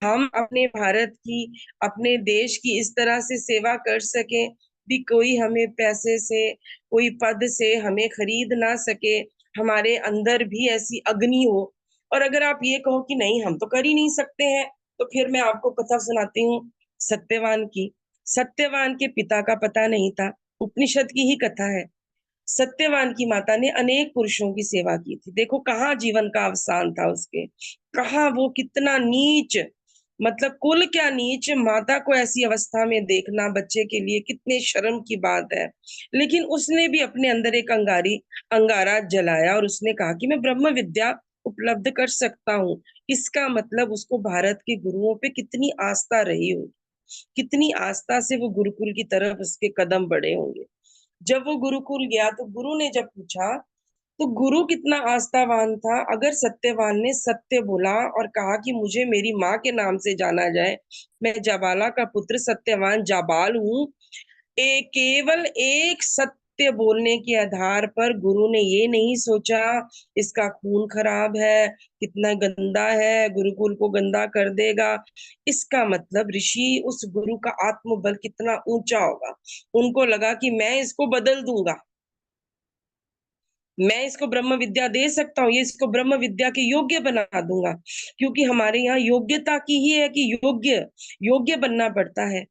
हम अपने भारत की, अपने देश की इस तरह से सेवा कर सके भी कोई हमें पैसे से, कोई पद से हमें खरीद ना सके, हमारे अंदर भी ऐसी अग्नि हो। और अगर आप ये कहो कि नहीं हम तो कर ही नहीं सकते हैं, तो फिर मैं आपको कथा सुनाती हूँ सत्यवान की। सत्यवान के पिता का पता नहीं था, उपनिषद की ही कथा है। सत्यवान की माता ने अनेक पुरुषों की सेवा की थी। देखो कहाँ जीवन का अवसान था उसके, कहाँ वो कितना नीच, मतलब कुल क्या नीच, माता को ऐसी अवस्था में देखना बच्चे के लिए कितने शर्म की बात है। लेकिन उसने भी अपने अंदर एक अंगारा जलाया और उसने कहा कि मैं ब्रह्म विद्या उपलब्ध कर सकता हूँ। इसका मतलब उसको भारत के गुरुओं पे कितनी आस्था रही होगी, कितनी आस्था से वो गुरुकुल की तरफ उसके कदम बढ़े होंगे। जब वो गुरुकुल गया तो गुरु ने जब पूछा, तो गुरु कितना आस्थावान था। अगर सत्यवान ने सत्य बोला और कहा कि मुझे मेरी माँ के नाम से जाना जाए, मैं जाबाला का पुत्र सत्यवान जाबाल हूँ, केवल एक सत्य बोलने के आधार पर गुरु ने ये नहीं सोचा इसका खून खराब है, कितना गंदा है, गुरुकुल को गंदा कर देगा। इसका मतलब ऋषि, उस गुरु का आत्मबल कितना ऊंचा होगा। उनको लगा कि मैं इसको बदल दूंगा, मैं इसको ब्रह्म विद्या दे सकता हूँ, ये इसको ब्रह्म विद्या के योग्य बना दूंगा। क्योंकि हमारे यहाँ योग्यता की ही है कि योग्य, योग्य बनना पड़ता है।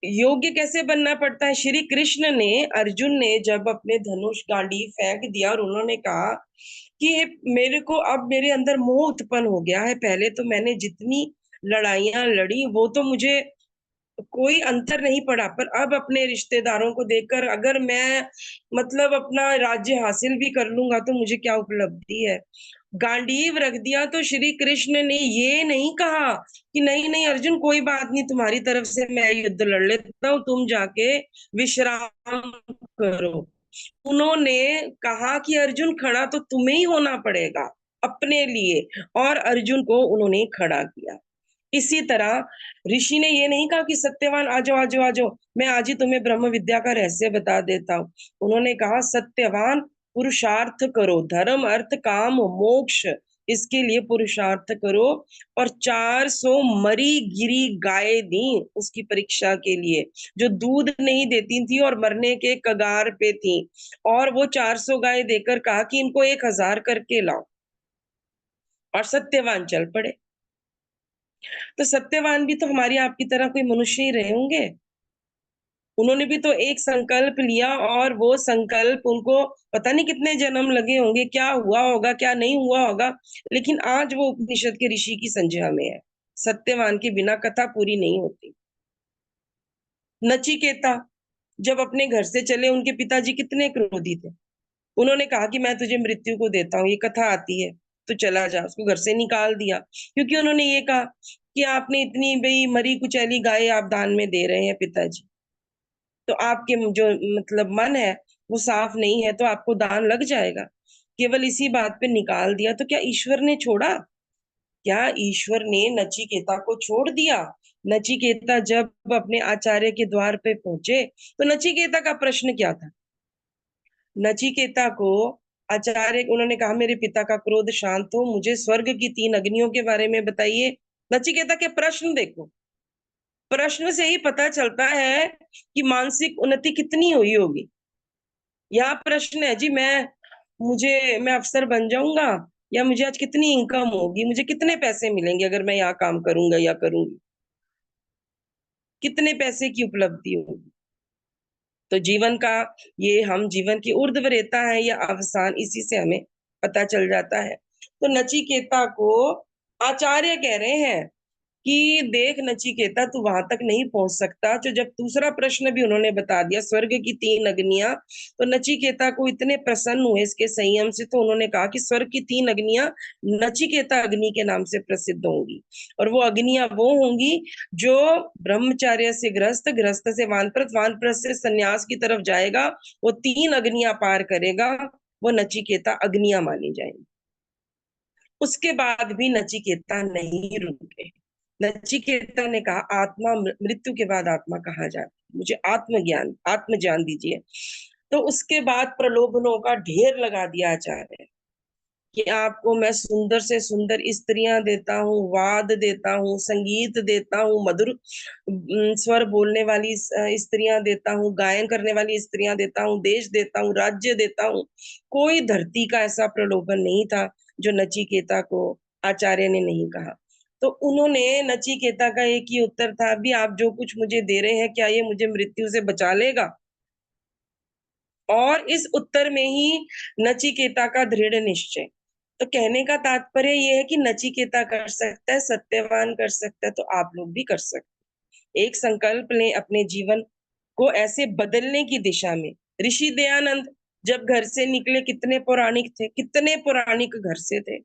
योग्य कैसे बनना पड़ता है? श्री कृष्ण ने, अर्जुन ने जब अपने धनुष गांडी फेंक दिया और उन्होंने कहा कि मेरे को अब मेरे अंदर मोह उत्पन्न हो गया है, पहले तो मैंने जितनी लड़ाइयां लड़ी वो तो मुझे कोई अंतर नहीं पड़ा, पर अब अपने रिश्तेदारों को देखकर अगर मैं मतलब अपना राज्य हासिल भी कर लूंगा तो मुझे क्या उपलब्धि है? गांडीव रख दिया। तो श्री कृष्ण ने ये नहीं कहा कि नहीं नहीं अर्जुन कोई बात नहीं, तुम्हारी तरफ से मैं युद्ध लड़ लेता हूँ, तुम जाके विश्राम करो। उन्होंने कहा कि अर्जुन खड़ा तो तुम्हें ही होना पड़ेगा अपने लिए, और अर्जुन को उन्होंने खड़ा किया। इसी तरह ऋषि ने ये नहीं कहा कि सत्यवान आ जाओ आ जाओ आ जाओ, मैं आज ही तुम्हें ब्रह्म विद्या का रहस्य बता देता हूँ। उन्होंने कहा सत्यवान पुरुषार्थ करो, धर्म अर्थ काम मोक्ष, इसके लिए पुरुषार्थ करो। और 400 मरी गिरी गाय दी उसकी परीक्षा के लिए, जो दूध नहीं देती थी और मरने के कगार पे थी। और वो 400 गाय देकर कहा कि इनको 1,000 करके लाओ, और सत्यवान चल पड़े। तो सत्यवान भी तो हमारी आपकी तरह कोई मनुष्य ही रहे होंगे। उन्होंने भी तो एक संकल्प लिया और वो संकल्प उनको पता नहीं कितने जन्म लगे होंगे, क्या हुआ होगा क्या नहीं हुआ होगा, लेकिन आज वो उपनिषद के ऋषि की संज्ञा में है। सत्यवान के बिना कथा पूरी नहीं होती। नचिकेता जब अपने घर से चले, उनके पिताजी कितने क्रोधी थे। उन्होंने कहा कि मैं तुझे मृत्यु को देता हूँ, ये कथा आती है, तो चला जा। उसको घर से निकाल दिया क्योंकि उन्होंने ये कहा कि आपने इतनी भाई मरी कुचैली गाय आप दान में दे रहे हैं पिताजी, तो आपके जो मतलब मन है वो साफ नहीं है, तो आपको दान लग जाएगा। केवल इसी बात पे निकाल दिया। तो क्या ईश्वर ने छोड़ा? क्या ईश्वर ने नचिकेता को छोड़ दिया? नचिकेता जब अपने आचार्य के द्वार पे पहुंचे, तो नचिकेता का प्रश्न क्या था? नचिकेता को आचार्य उन्होंने कहा मेरे पिता का क्रोध शांत हो, मुझे स्वर्ग की 3 अग्नियों के बारे में बताइए। नचिकेता के प्रश्न देखो, प्रश्न से ही पता चलता है कि मानसिक उन्नति कितनी हुई होगी। यहाँ प्रश्न है जी, मैं अफसर बन जाऊंगा, या मुझे आज कितनी इनकम होगी, मुझे कितने पैसे मिलेंगे अगर मैं यहाँ काम करूंगा या करूंगी। कितने पैसे की उपलब्धि होगी। तो जीवन का ये हम जीवन की ऊर्ध्वरेता है या अवसान, इसी से हमें पता चल जाता है। तो नचिकेता को आचार्य कह रहे हैं कि देख नचिकेता, तू वहां तक नहीं पहुंच सकता। तो जब दूसरा प्रश्न भी उन्होंने बता दिया, स्वर्ग की 3 अग्नियां, तो नचिकेता को इतने प्रसन्न हुए इसके संयम से, तो उन्होंने कहा कि स्वर्ग की 3 अग्नियां नचिकेता अग्नि के नाम से प्रसिद्ध होंगी। और वो अग्नियां वो होंगी जो ब्रह्मचर्य से गृहस्थ, गृहस्थ से वानप्रस्थ, वानप्रस्थ से सन्यास की तरफ जाएगा, वो 3 अग्नियां पार करेगा, वो नचिकेता अग्नियां मानी जाएंगी। उसके बाद भी नचिकेता नहीं रुके। नचिकेता ने कहा, आत्मा, मृत्यु के बाद आत्मा कहाँ जाती, मुझे आत्मज्ञान, आत्मज्ञान दीजिए। तो उसके बाद प्रलोभनों का ढेर लगा दिया आचार्य कि आपको मैं सुंदर से सुंदर स्त्रियां देता हूँ, वाद देता हूँ, संगीत देता हूँ, मधुर स्वर बोलने वाली स्त्रियां देता हूँ, गायन करने वाली स्त्रियां देता हूँ, देश देता हूँ, राज्य देता हूँ। कोई धरती का ऐसा प्रलोभन नहीं था जो नचिकेता को आचार्य ने नहीं कहा। तो उन्होंने, नचिकेता का एक ही उत्तर था, अभी आप जो कुछ मुझे दे रहे हैं, क्या ये मुझे मृत्यु से बचा लेगा? और इस उत्तर में ही नचिकेता का दृढ़ निश्चय। तो कहने का तात्पर्य यह है कि नचिकेता कर सकता है, सत्यवान कर सकता है, तो आप लोग भी कर सकते हैं। एक संकल्प लें अपने जीवन को ऐसे बदलने की दिशा में। ऋषि दयानंद जब घर से निकले, कितने पौराणिक थे, कितने पौराणिक घर से थे।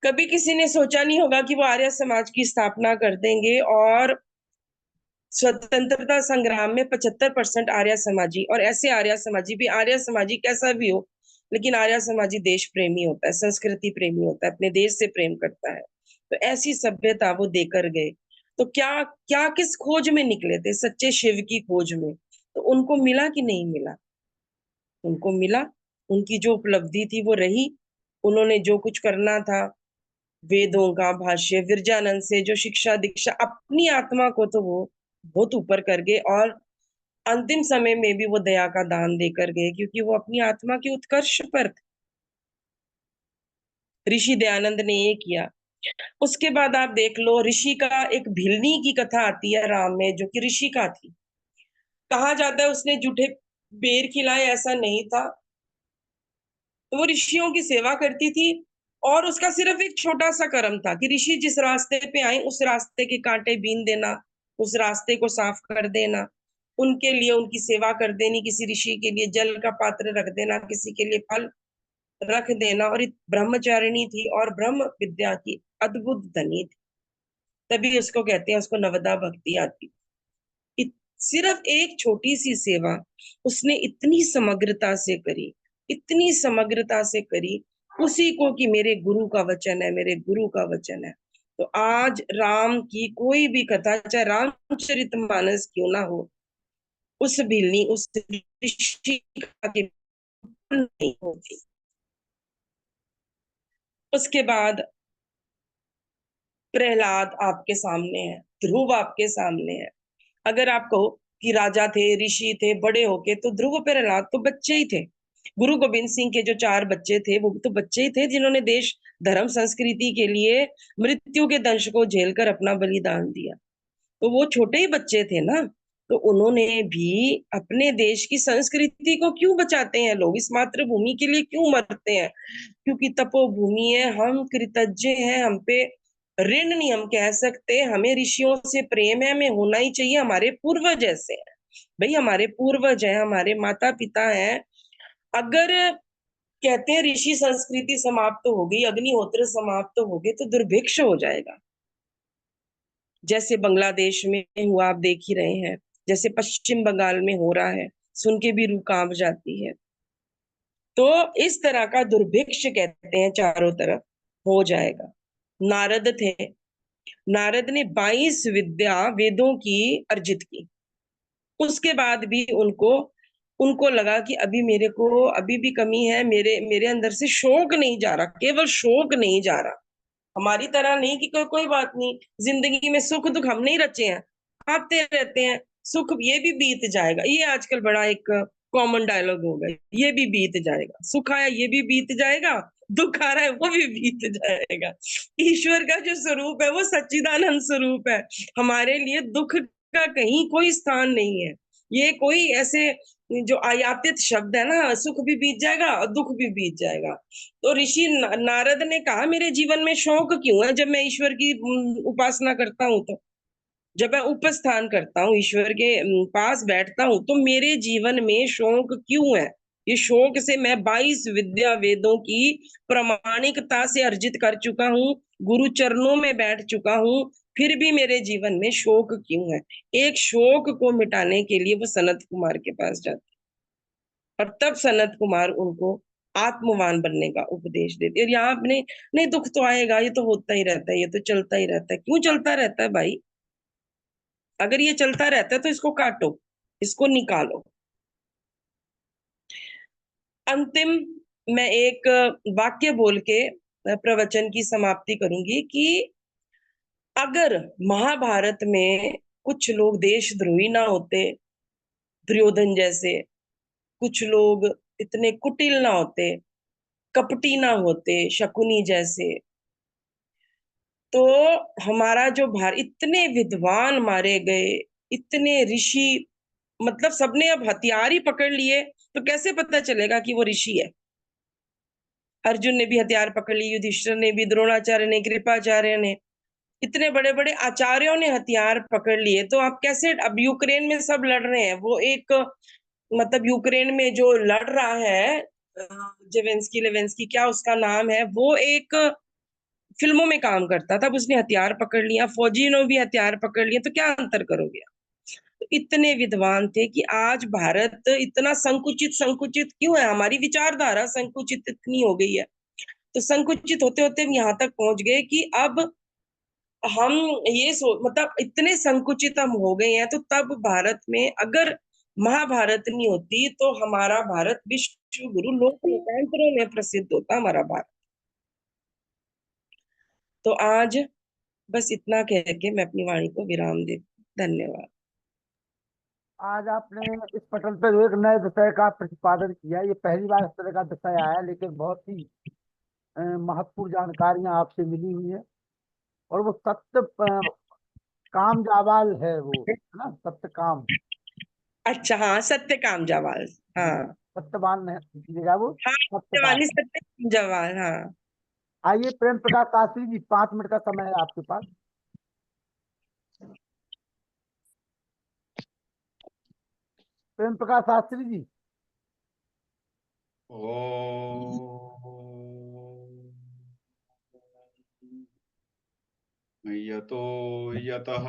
कभी किसी ने सोचा नहीं होगा कि वो आर्य समाज की स्थापना कर देंगे, और स्वतंत्रता संग्राम में 75% आर्य समाजी, और ऐसे आर्य समाजी भी, आर्य समाजी कैसा भी हो, लेकिन आर्य समाजी देश प्रेमी होता है, संस्कृति प्रेमी होता है, अपने देश से प्रेम करता है। तो ऐसी सभ्यता वो देकर गए। तो क्या क्या किस खोज में निकले थे? सच्चे शिव की खोज में। तो उनको मिला कि नहीं मिला? उनको मिला। उनकी जो उपलब्धि थी वो रही। उन्होंने जो कुछ करना था, वेदों का भाष्य, विरजानंद से जो शिक्षा दीक्षा, अपनी आत्मा को तो वो बहुत ऊपर कर गए, और अंतिम समय में भी वो दया का दान देकर गए, क्योंकि वो अपनी आत्मा के उत्कर्ष पर थे। ऋषि दयानंद ने ये किया। उसके बाद आप देख लो, ऋषि का एक भिलनी की कथा आती है राम में, जो कि ऋषि का थी। कहा जाता है उसने जूठे बेर खिलाए, ऐसा नहीं था। तो वो ऋषियों की सेवा करती थी, और उसका सिर्फ एक छोटा सा कर्म था कि ऋषि जिस रास्ते पे आए, उस रास्ते के कांटे बीन देना, उस रास्ते को साफ कर देना, उनके लिए उनकी सेवा कर देनी, किसी ऋषि के लिए जल का पात्र रख देना, किसी के लिए फल रख देना। और ब्रह्मचारिणी थी, और ब्रह्म विद्या की अद्भुत धनी थी, तभी उसको कहते हैं, उसको नवदा भक्ति आती। सिर्फ एक छोटी सी सेवा उसने इतनी समग्रता से करी, इतनी समग्रता से करी, उसी को कि मेरे गुरु का वचन है, मेरे गुरु का वचन है। तो आज राम की कोई भी कथा, चाहे रामचरितमानस क्यों ना हो, उस भिलनी, उस ऋषि का की नहीं होती। उसके बाद प्रहलाद आपके सामने है, ध्रुव आपके सामने है। अगर आप कहो कि राजा थे, ऋषि थे, बड़े होके, तो ध्रुव प्रहलाद तो बच्चे ही थे। गुरु गोविंद सिंह के जो 4 बच्चे थे, वो तो बच्चे ही थे, जिन्होंने देश धर्म संस्कृति के लिए मृत्यु के दंश को झेलकर अपना बलिदान दिया। तो वो छोटे ही बच्चे थे ना। तो उन्होंने भी अपने देश की संस्कृति को क्यों बचाते हैं लोग, इस मातृभूमि के लिए क्यों मरते हैं? क्योंकि तपोभूमि है, हम कृतज्ञ हैं, हम पे ऋण नहीं हम कह सकते, हमें ऋषियों से प्रेम है, हमें होना ही चाहिए, हमारे पूर्वज ऐसे हैं। भाई हमारे पूर्वज हैं, हमारे माता पिता हैं। अगर कहते हैं ऋषि संस्कृति समाप्त हो गई, अग्निहोत्र समाप्त हो गए, तो दुर्भिक्ष हो जाएगा। जैसे बांग्लादेश में हुआ, आप देख ही रहे हैं, जैसे पश्चिम बंगाल में हो रहा है, सुन के भी रूह कांप जाती है। तो इस तरह का दुर्भिक्ष कहते हैं चारों तरफ हो जाएगा। नारद थे, नारद ने 22 विद्या वेदों की अर्जित की। उसके बाद भी उनको उनको लगा कि अभी मेरे को अभी भी कमी है, मेरे मेरे अंदर से शौक नहीं जा रहा, केवल शौक नहीं जा रहा। हमारी तरह नहीं कि कोई बात नहीं, जिंदगी में सुख दुख हम नहीं रचे हैं, आते रहते हैं, सुख ये भी बीत जाएगा। ये आजकल बड़ा एक कॉमन डायलॉग हो गया, ये भी बीत जाएगा, सुख आया ये भी बीत जाएगा, दुख आ रहा है वो भी बीत जाएगा। ईश्वर का जो स्वरूप है वो सच्चिदानंद स्वरूप है। हमारे लिए दुख का कहीं कोई स्थान नहीं है। ये कोई ऐसे जो आयातित शब्द है ना, सुख भी बीत जाएगा और दुख भी बीत जाएगा। तो ऋषि नारद ने कहा मेरे जीवन में शोक क्यों है, जब मैं ईश्वर की उपासना करता हूँ तो, जब मैं उपस्थान करता हूँ ईश्वर के पास बैठता हूँ तो मेरे जीवन में शोक क्यों है। ये शोक से मैं 22 विद्या वेदों की प्रामाणिकता से अर्जित कर चुका हूँ, गुरु चरणों में बैठ चुका हूँ, फिर भी मेरे जीवन में शोक क्यों है। एक शोक को मिटाने के लिए वो सनत कुमार के पास जाते और तब सनत कुमार उनको आत्मवान बनने का उपदेश देते। और यहाँ आपने, नहीं दुख तो आएगा, ये तो होता ही रहता है, ये तो चलता ही रहता है। क्यों चलता रहता है भाई? अगर ये चलता रहता है तो इसको काटो, इसको निकालो। अंतिम मैं एक वाक्य बोल के प्रवचन की समाप्ति करूंगी कि अगर महाभारत में कुछ लोग देशद्रोही ना होते, दुर्योधन जैसे, कुछ लोग इतने कुटिल ना होते, कपटी ना होते, शकुनी जैसे, तो हमारा जो भारत, इतने विद्वान मारे गए, इतने ऋषि, मतलब सबने अब हथियार ही पकड़ लिए, तो कैसे पता चलेगा कि वो ऋषि है? अर्जुन ने भी हथियार पकड़ ली, युधिष्ठिर ने भी, द्रोणाचार्य ने, कृपाचार्य ने, इतने बड़े बड़े आचार्यों ने हथियार पकड़ लिए। तो आप कैसे, अब यूक्रेन में सब लड़ रहे हैं, वो एक, मतलब यूक्रेन में जो लड़ रहा है, जेवेंस्की लेवेंस्की, क्या उसका नाम है, वो एक फिल्मों में काम करता था, अब उसने हथियार पकड़ लिया, फौजी ने भी हथियार पकड़ लिया, तो क्या अंतर करोगे? तो इतने विद्वान थे कि आज भारत इतना संकुचित संकुचित क्यों है, हमारी विचारधारा संकुचित इतनी हो गई है। तो संकुचित होते होते हम यहाँ तक पहुंच गए कि अब हम ये मतलब इतने संकुचित हम हो गए हैं। तो तब भारत में अगर महाभारत नहीं होती तो हमारा भारत विश्व गुरु लोक लोकांतरों में प्रसिद्ध होता हमारा भारत। तो आज बस इतना कह के मैं अपनी वाणी को विराम देती। धन्यवाद। आज आपने इस पटल पर एक नए विषय का प्रतिपादन किया। ये पहली बार इस तरह का विषय आया, लेकिन बहुत ही महत्वपूर्ण जानकारियां आपसे मिली हुई है। और वो सत्य काम जावाल है, वो है ना, सत्य काम। अच्छा, हाँ, सत्य काम जावाल। जी, हाँ सत्यवान नहीं कीजिएगा, वो हाँ, सत्यवान। सत्यवानी सत्य काम जावाल, हाँ। आइए प्रेम प्रकाश शास्त्री जी, 5 मिनट का समय है आपके पास। प्रेम प्रकाश शास्त्री जी। यतो यतः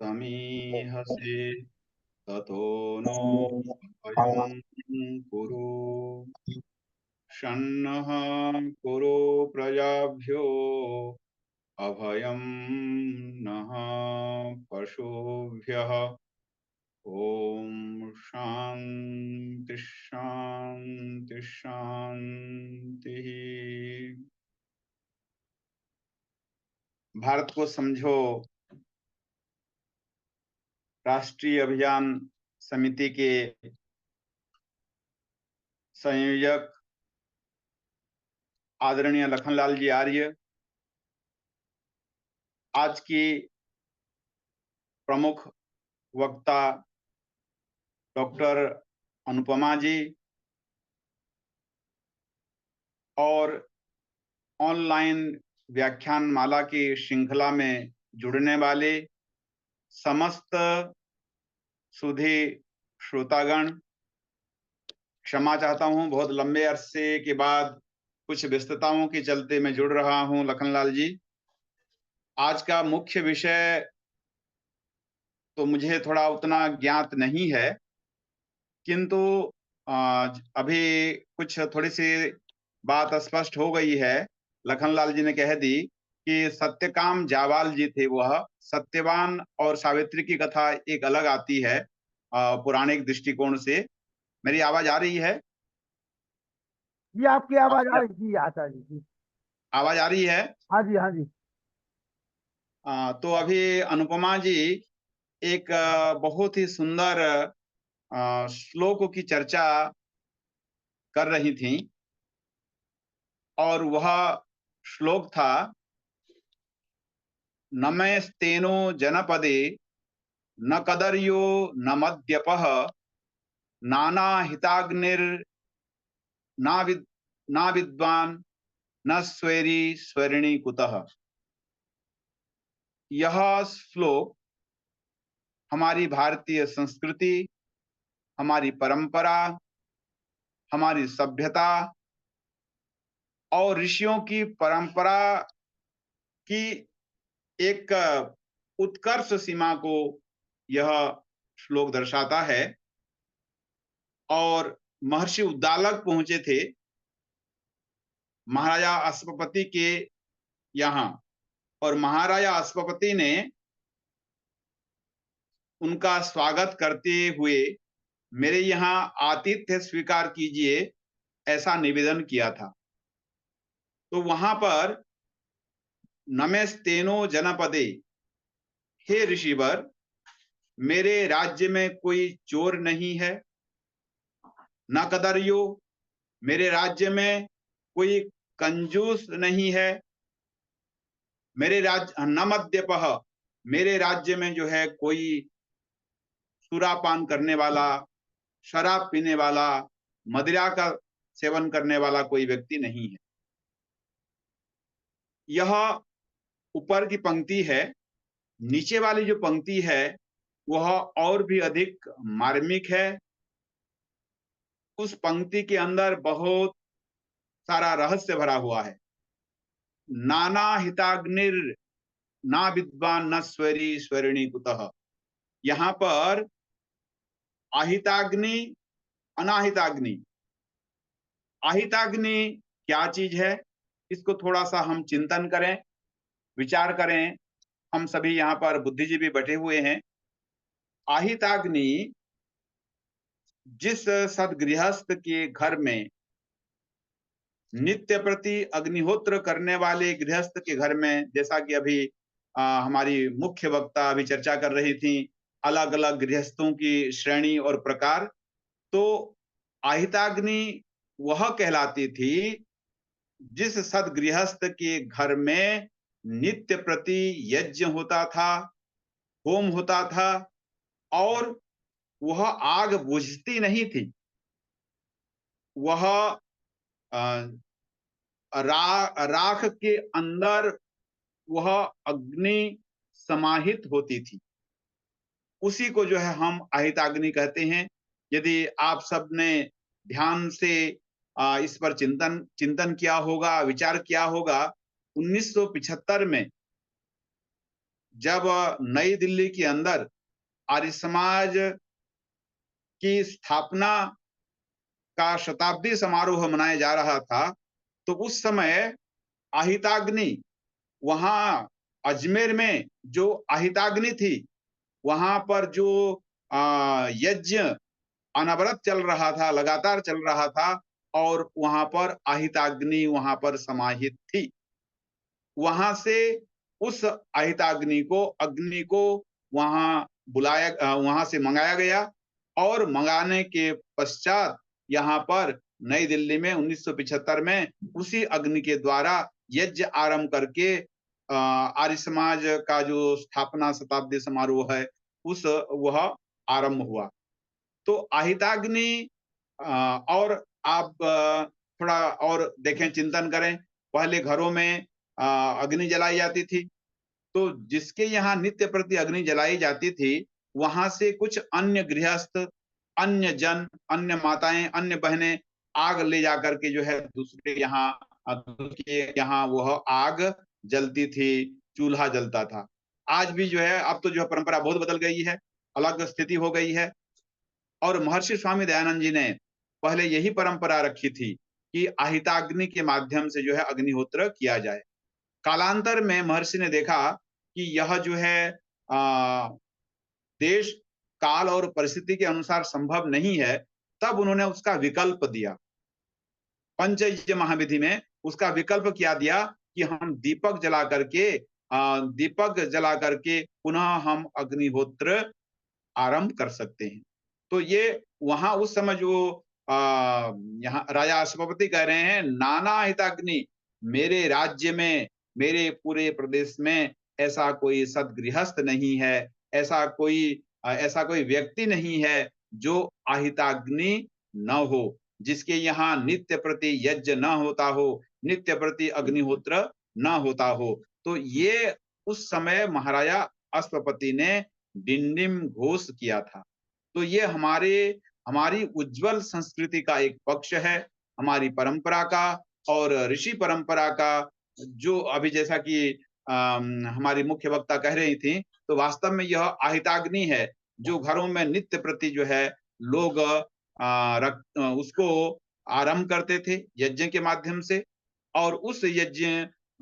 समीहसे ततो नो भयं कुरु शन्नः कुरु प्रजाभ्यो अभयं नः पशुभ्यः। ओम शांति शांति शांति। भारत को समझो राष्ट्रीय अभियान समिति के संयोजक आदरणीय लखनलाल जी आर्य, आज की प्रमुख वक्ता डॉक्टर अनुपमा जी, और ऑनलाइन व्याख्यान माला की श्रृंखला में जुड़ने वाले समस्त सुधी श्रोतागण, क्षमा चाहता हूं, बहुत लंबे अरसे के बाद कुछ व्यस्तताओं के चलते मैं जुड़ रहा हूं। लखनलाल जी, आज का मुख्य विषय तो मुझे थोड़ा उतना ज्ञात नहीं है, किंतु अभी कुछ थोड़ी सी बात स्पष्ट हो गई है। लखनलाल जी ने कह दी कि सत्यकाम जावाल जी थे, वह सत्यवान और सावित्री की कथा एक अलग आती है पौराणिक दृष्टिकोण से। मेरी आवाज आ रही है? जी आपकी आवाज आ रही जी, आचार्य जी। आवाज आ रही है? हाँ जी, हाँ जी। तो अभी अनुपमा जी एक बहुत ही सुंदर श्लोक की चर्चा कर रही थी। और वह श्लोक था, नमस्तेनो जनपदे न कदर्यो न मद्यपः नाना हिताग्निर ना विद्वान न स्वेरी स्वर्णी कुतः। यह श्लोक हमारी भारतीय संस्कृति, हमारी परंपरा, हमारी सभ्यता और ऋषियों की परंपरा की एक उत्कर्ष सीमा को यह श्लोक दर्शाता है। और महर्षि उद्दालक पहुंचे थे महाराजा अश्वपति के यहाँ, और महाराजा अश्वपति ने उनका स्वागत करते हुए मेरे यहाँ आतिथ्य स्वीकार कीजिए ऐसा निवेदन किया था। तो वहां पर नमस्तेनो जनपदे, हे ऋषिवर, मेरे राज्य में कोई चोर नहीं है, न कदर्यो, मेरे राज्य में कोई कंजूस नहीं है, मेरे राज्य न मद्यपः, मेरे राज्य में जो है कोई सुरापान करने वाला, शराब पीने वाला, मदिरा का सेवन करने वाला कोई व्यक्ति नहीं है। यह ऊपर की पंक्ति है। नीचे वाली जो पंक्ति है वह और भी अधिक मार्मिक है। उस पंक्ति के अंदर बहुत सारा रहस्य भरा हुआ है। नाना हिताग्निर ना विद्वान न स्वेरी स्वर्णी कुतः। यहाँ पर अहिताग्नि, अनाहिताग्नि। अहिताग्नि क्या चीज है, इसको थोड़ा सा हम चिंतन करें, विचार करें। हम सभी यहाँ पर बुद्धिजीवी बैठे हुए हैं। अहिताग्नि जिस सदगृहस्थ के घर में नित्य प्रति अग्निहोत्र करने वाले गृहस्थ के घर में, जैसा कि अभी हमारी मुख्य वक्ता अभी चर्चा कर रही थी, अलग अलग गृहस्थों की श्रेणी और प्रकार, तो अहिताग्नि वह कहलाती थी जिस सदगृहस्थ के घर में नित्य प्रति यज्ञ होता था, होम होता था, और वह आग बुझती नहीं थी। वह राख के अंदर वह अग्नि समाहित होती थी। उसी को जो है हम अहिताग्नि कहते हैं। यदि आप सब ने ध्यान से इस पर चिंतन किया होगा, विचार किया होगा, 1975 में जब नई दिल्ली के अंदर आर्य समाज की स्थापना का शताब्दी समारोह मनाया जा रहा था, तो उस समय अहिताग्नि, वहां अजमेर में जो अहिताग्नि थी, वहां पर जो यज्ञ अनवरत चल रहा था, लगातार चल रहा था, और वहां पर अहिताग्नि वहां पर समाहित थी। वहां से उस अहिताग्नि को, अग्नि को वहां बुलाया, वहां से मंगाया गया, और मंगाने के पश्चात यहाँ पर नई दिल्ली में 1975 में उसी अग्नि के द्वारा यज्ञ आरंभ करके आर्य समाज का जो स्थापना शताब्दी समारोह है वह आरंभ हुआ। तो अहिताग्नि, और आप थोड़ा और देखें, चिंतन करें। पहले घरों में अग्नि जलाई जाती थी, तो जिसके यहाँ नित्य प्रति अग्नि जलाई जाती थी, वहां से कुछ अन्य गृहस्थ, अन्य जन, अन्य माताएं, अन्य बहनें आग ले जाकर के जो है दूसरे यहाँ वह आग जलती थी, चूल्हा जलता था। आज भी जो है, अब तो जो है परंपरा बहुत बदल गई है, अलग स्थिति हो गई है। और महर्षि स्वामी दयानंद जी ने पहले यही परंपरा रखी थी कि अहिताग्नि के माध्यम से जो है अग्निहोत्र किया जाए। कालांतर में महर्षि ने देखा कि यह जो है देश, काल और परिस्थिति के अनुसार संभव नहीं है, तब उन्होंने उसका विकल्प दिया। पंचयज्ञ महाविधि में उसका विकल्प क्या दिया कि हम दीपक जला करके पुनः हम अग्निहोत्र आरंभ कर सकते हैं। तो ये वहां उस समय जो यहाँ राजा अश्वपति कह रहे हैं, नाना हिताग्नि, मेरे राज्य में, मेरे पूरे प्रदेश में ऐसा कोई सद्गृहस्थ नहीं है, ऐसा कोई व्यक्ति नहीं है जो अहिताग्नि न हो, जिसके यहाँ नित्य प्रति यज्ञ न होता हो, नित्य प्रति अग्निहोत्र न होता हो। तो ये उस समय महाराजा अश्वपति ने डिंडिम घोष किया था। तो ये हमारी उज्जवल संस्कृति का एक पक्ष है, हमारी परंपरा का और ऋषि परंपरा का, जो अभी जैसा कि हमारी मुख्य वक्ता कह रही थी, तो वास्तव में यह अहिताग्नि है जो घरों में नित्य प्रति जो है लोग उसको आरंभ करते थे यज्ञ के माध्यम से, और उस यज्ञ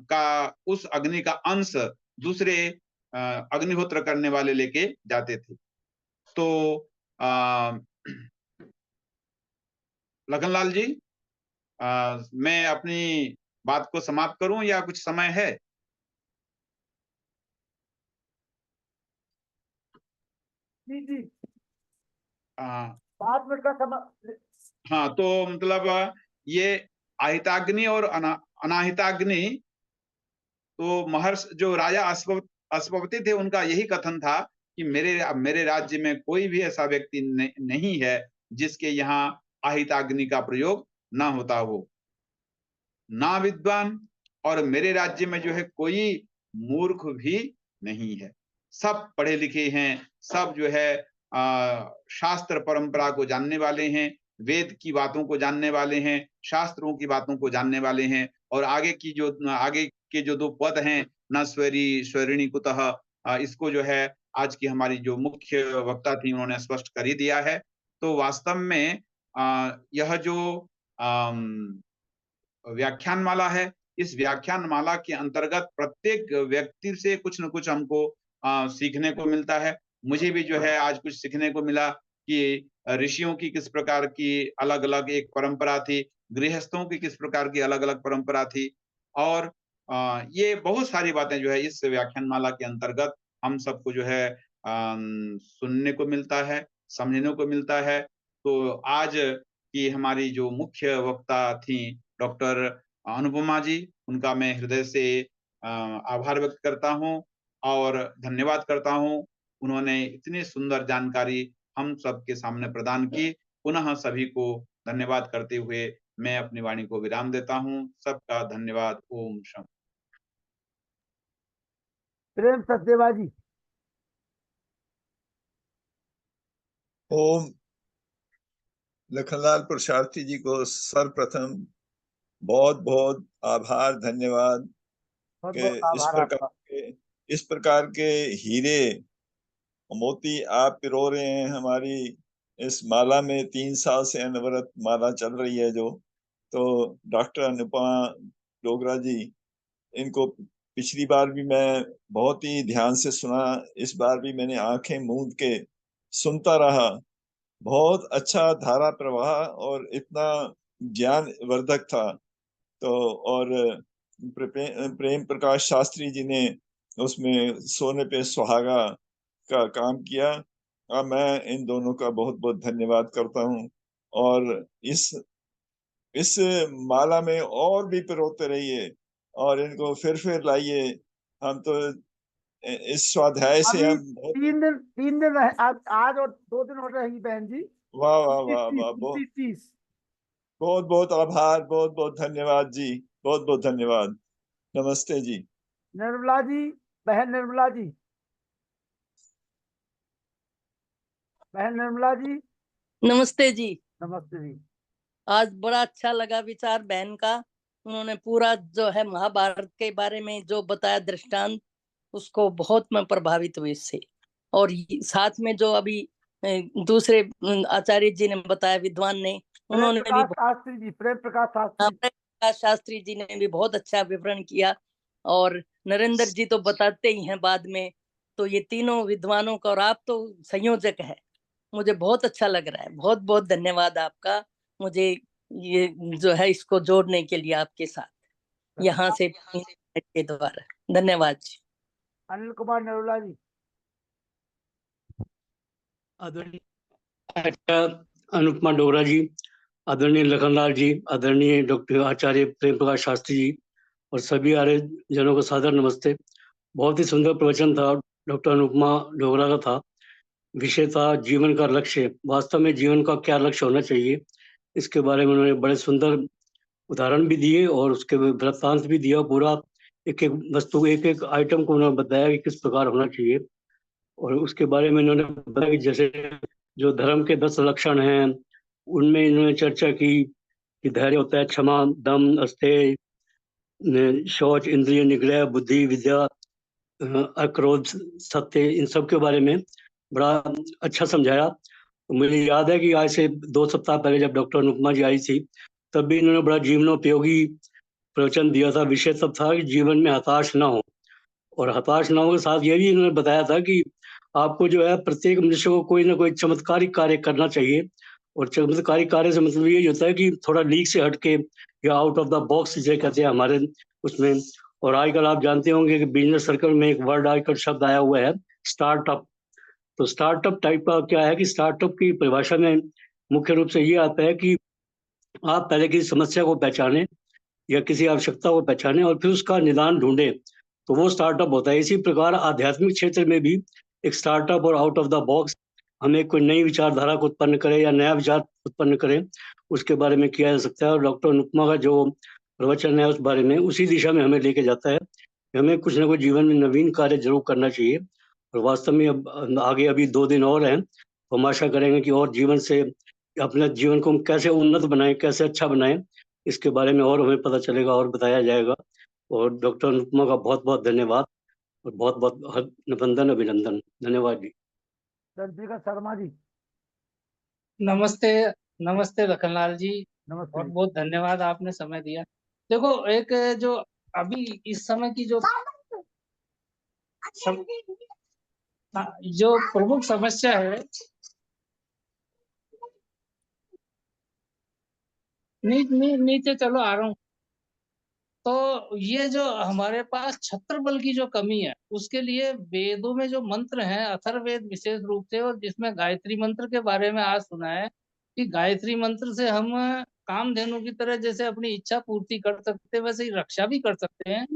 का, उस अग्नि का अंश दूसरे अग्निहोत्र करने वाले लेके जाते थे। तो लखनलाल जी, मैं अपनी बात को समाप्त करूं या कुछ समय है? जी जी, आ, 5 मिनट का समय। हाँ, तो मतलब ये अहिताग्नि और अनाहिताग्नि, तो महर्षि जो राजा अश्वपति थे, उनका यही कथन था कि मेरे राज्य में कोई भी ऐसा व्यक्ति नहीं है जिसके यहाँ अहिताग्नि का प्रयोग ना होता हो, ना विद्वान, और मेरे राज्य में जो है कोई मूर्ख भी नहीं है। सब पढ़े लिखे हैं, सब जो है शास्त्र परंपरा को जानने वाले हैं, वेद की बातों को जानने वाले हैं, शास्त्रों की बातों को जानने वाले हैं, और आगे के जो 2 पद हैं, न स्वरी स्वरिणी कुतः, इसको जो है आज की हमारी जो मुख्य वक्ता थी उन्होंने स्पष्ट कर ही दिया है। तो वास्तव में यह जो व्याख्यान माला है, इस व्याख्यान माला के अंतर्गत प्रत्येक व्यक्ति से कुछ न कुछ हमको सीखने को मिलता है। मुझे भी जो है आज कुछ सीखने को मिला कि ऋषियों की किस प्रकार की अलग-अलग एक परंपरा थी, गृहस्थों की किस प्रकार की अलग-अलग परंपरा थी, और ये बहुत सारी बातें जो है इस व्याख्यान माला के अंतर्गत हम सबको जो है सुनने को मिलता है, समझने को मिलता है। तो आज की हमारी जो मुख्य वक्ता थी डॉक्टर अनुपमा जी, उनका मैं हृदय से आभार व्यक्त करता हूँ और धन्यवाद करता हूँ। उन्होंने इतनी सुंदर जानकारी हम सबके सामने प्रदान की। पुनः सभी को धन्यवाद करते हुए मैं अपनी वाणी को विराम देता हूँ। सबका धन्यवाद। ओम शम। प्रेम सचदेवा जी। ओम। लखनलाल पुरुषार्थी जी को सर्वप्रथम बहुत बहुत आभार, धन्यवाद बहुत कि बहुत आभार आपका। इस प्रकार के हीरे मोती आप पिरो रहे हैं। हमारी इस माला में 3 साल से अनवरत माला चल रही है जो, तो डॉक्टर अनुपमा डोगरा जी, इनको पिछली बार भी मैं बहुत ही ध्यान से सुना, इस बार भी मैंने आंखें मूंद के सुनता रहा। बहुत अच्छा धारा प्रवाह और इतना ज्ञान वर्धक था। तो और प्रेम प्रकाश शास्त्री जी ने उसमें सोने पे सुहागा का काम किया। अब मैं इन दोनों का बहुत बहुत धन्यवाद करता हूँ, और इस माला में और भी पिरोते रहिए और इनको फिर लाइए। हम तो इस स्वाध्याय से अभी हम 3 दिन आज और 2 दिन हो रहेंगी बहन जी। वाह वाह वाह 29, वाह, 29। बहुत बहुत आभार, बहुत बहुत धन्यवाद जी, बहुत बहुत धन्यवाद। नमस्ते जी। निर्मला जी, बहन निर्मला जी, बहन निर्मला जी। नमस्ते जी। नमस्ते जी। आज बड़ा अच्छा लगा विचार बहन का। उन्होंने पूरा जो है महाभारत के बारे में जो बताया दृष्टांत, उसको बहुत मैं प्रभावित हुई इससे। और साथ में जो अभी दूसरे आचार्य जी ने बताया, विद्वान ने, उन्होंने भी प्रेम प्रकाश शास्त्री जी, प्रेम प्रकाश शास्त्री, प्रकाश शास्त्री जी ने भी बहुत अच्छा विवरण किया। और नरेंद्र जी तो बताते ही हैं बाद में। तो ये तीनों विद्वानों का, और आप तो संयोजक है, मुझे बहुत अच्छा लग रहा है। बहुत बहुत धन्यवाद आपका, मुझे ये जो है इसको जोड़ने के लिए आपके साथ यहाँ से के द्वारा। धन्यवाद जी। अनिल कुमार नरोला जी। आदरणीय अनुपमा डोगरा जी, आदरणीय लखनलाल जी, आदरणीय डॉक्टर आचार्य प्रेम प्रकाश शास्त्री जी और सभी आर्य जनों को सादर नमस्ते। बहुत ही सुंदर प्रवचन था, डॉक्टर अनुपमा डोगरा का था। विषय था जीवन का लक्ष्य। वास्तव में जीवन का क्या लक्ष्य होना चाहिए, इसके बारे में उन्होंने बड़े सुंदर उदाहरण भी दिए और उसके वृत्तांत भी दिया। पूरा एक एक वस्तु, एक एक आइटम को उन्होंने बताया कि किस प्रकार होना चाहिए। और उसके बारे में इन्होंने बताया कि जैसे जो धर्म के 10 लक्षण हैं, उनमें इन्होंने चर्चा की कि धैर्य होता है, क्षमा, दम, अस्तेय, शौच, इंद्रिय निग्रह, बुद्धि, विद्या, अक्रोध, सत्य, इन सब के बारे में बड़ा अच्छा समझाया। तो मुझे याद है कि आज से 2 सप्ताह पहले जब डॉक्टर अनुपमा जी आई थी, तब भी इन्होंने बड़ा जीवनोपयोगी प्रवचन दिया था। विषय तब था कि जीवन में हताश ना हो, और हताश ना हो के साथ ये भी इन्होंने बताया था कि आपको जो है प्रत्येक मनुष्य को कोई ना कोई चमत्कारिक कार्य करना चाहिए। और चमत्कारिक कार्य से मतलब ये होता है कि थोड़ा लीक से हटके या आउट ऑफ द बॉक्स जिसे कहते हैं हमारे उसमें। और आजकल आप जानते होंगे कि बिजनेस सर्कल में एक वर्ड आजकल शब्द आया हुआ है, स्टार्टअप। तो स्टार्टअप टाइप का क्या है कि स्टार्टअप की परिभाषा में मुख्य रूप से ये आता है कि आप पहले किसी समस्या को पहचानें या किसी आवश्यकता को पहचानें और फिर उसका निदान ढूंढें, तो वो स्टार्टअप होता है। इसी प्रकार आध्यात्मिक क्षेत्र में भी एक स्टार्टअप और आउट ऑफ द बॉक्स हमें कोई नई विचारधारा को उत्पन्न करे या नया विचार उत्पन्न करे, उसके बारे में किया जा सकता है। और डॉक्टर अनुपमा का जो प्रवचन है उस बारे में उसी दिशा में हमें लेके जाता है कि हमें कुछ ना कुछ जीवन में नवीन कार्य जरूर करना चाहिए। और वास्तव में अब आगे अभी 2 दिन और हैं, तो हम आशा करेंगे कि और जीवन से अपने जीवन को हम कैसे उन्नत बनाएं, कैसे अच्छा बनाएं, इसके बारे में और हमें पता चलेगा और बताया जाएगा। और डॉक्टर अनुपमा का बहुत बहुत धन्यवाद और बहुत बहुत वंदन, अभिनंदन। धन्यवाद जी। चंद्रिका शर्मा जी। नमस्ते। नमस्ते लखनलाल जी, बहुत नमस्ते। बहुत धन्यवाद, आपने समय दिया। देखो, एक जो अभी इस समय की जो जो प्रमुख समस्या है, नीचे चलो, आ रहा हूँ। तो ये जो हमारे पास छत्र बल की जो कमी है, उसके लिए वेदों में जो मंत्र हैं, अथर्ववेद विशेष रूप से, और जिसमें गायत्री मंत्र के बारे में आज सुना है कि गायत्री मंत्र से हम कामधेनु की तरह जैसे अपनी इच्छा पूर्ति कर सकते हैं, वैसे ही रक्षा भी कर सकते हैं।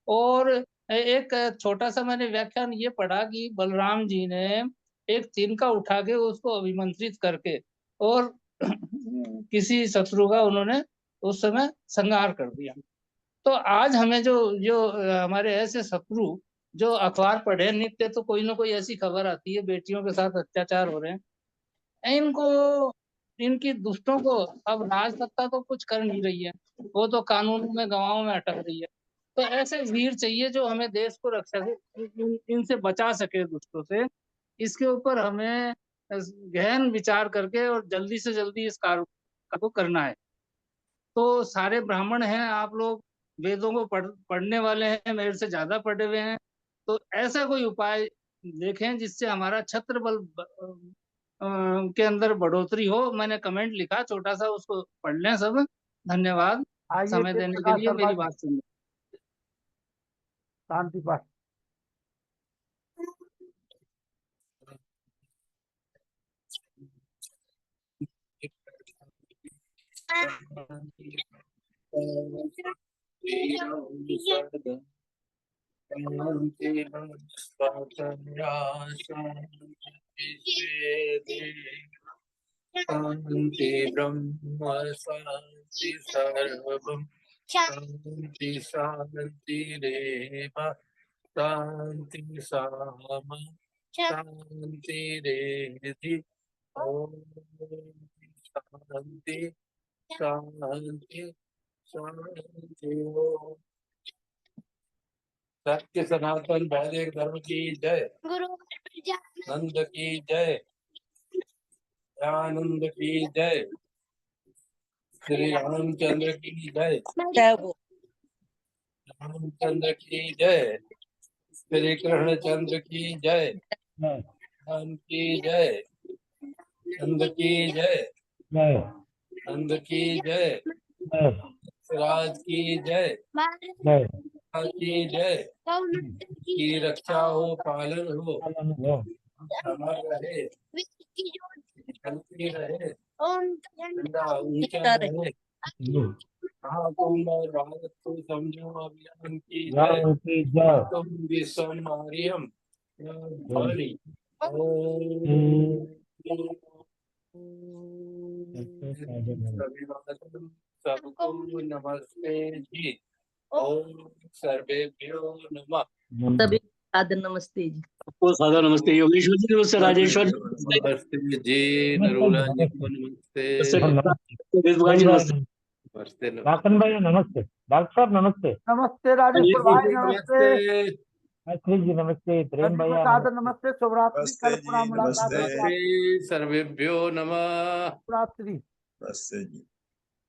और एक छोटा सा मैंने व्याख्यान ये पढ़ा कि बलराम जी ने एक तिनका उठा के उसको अभिमंत्रित करके और किसी शत्रु का उन्होंने उस समय संहार कर दिया। तो आज हमें जो जो हमारे ऐसे शत्रु जो अखबार पढ़े नित्य, तो कोई ना कोई ऐसी खबर आती है बेटियों के साथ अत्याचार हो रहे हैं, इनको, इनकी दुष्टों को अब राजसत्ता तो कुछ कर नहीं रही है, वो तो कानून में गवाहों में अटक रही है। तो ऐसे वीर चाहिए जो हमें देश को रक्षा से इनसे बचा सके, दुष्टों से। इसके ऊपर हमें गहन विचार करके और जल्दी से जल्दी इस कार्य को करना है। तो सारे ब्राह्मण हैं आप लोग, वेदों को पढ़ने वाले हैं, मेरे से ज्यादा पढ़े हुए हैं, तो ऐसा कोई उपाय देखें जिससे हमारा छत्र बल के अंदर बढ़ोतरी हो। मैंने कमेंट लिखा छोटा सा, उसको पढ़ लें सब। धन्यवाद आइए समय प्रेम देने के प्रकाश लिए, शर्मा मेरी जी, बात सुनिए। शांति पाठ। शांति ब्रह्म शांति सर्वम शांति शांति रेव शांति साम शांति रेधि ओम शांति शांति शांति ओम। सत्य सनातन वैदिक धर्म की जय, नंद की जय, आनंद की जय, श्री रामचंद्र की जय, रामचंद्र की जय, श्री कृष्णचंद्र की जय, राम की जय, नंद की जय, नंद की जय, राज की जय, की जय, की रक्षा हो, पालन हो, अमर रहे, चलती रहे। झंडा ऊंचा ऊंचा रहे। जी। महाकुंभ भारत समझो अभियान की जय जय। उनकी जय। तुम विश्व मारियम भली। सबको नमस्ते जी। ओम सर्वेभ्यो नमः। सभी आदर नमस्ते जी। आपको सादर नमस्ते योगेश्वर जी, नमस्ते राजेश्वर जी, नमस्ते नमस्ते जी, नरूला जी को नमस्ते। वेदप्रकाश जी, नमस्ते। नमस्ते राशन भाई नमस्ते। डॉक्टर साहब नमस्ते। नमस्ते राजेश्वर भाई नमस्ते। मैत्री जी नमस्ते। प्रेम सभी को भैया सादर नमस्ते। नमस्ते। शुभरात्रि। नमस्ते कल जी, पुनः मुलाकात नमस्ते। होगी। सर्वेभ्यो नमः। शुभरात्रि। नमस्ते जी।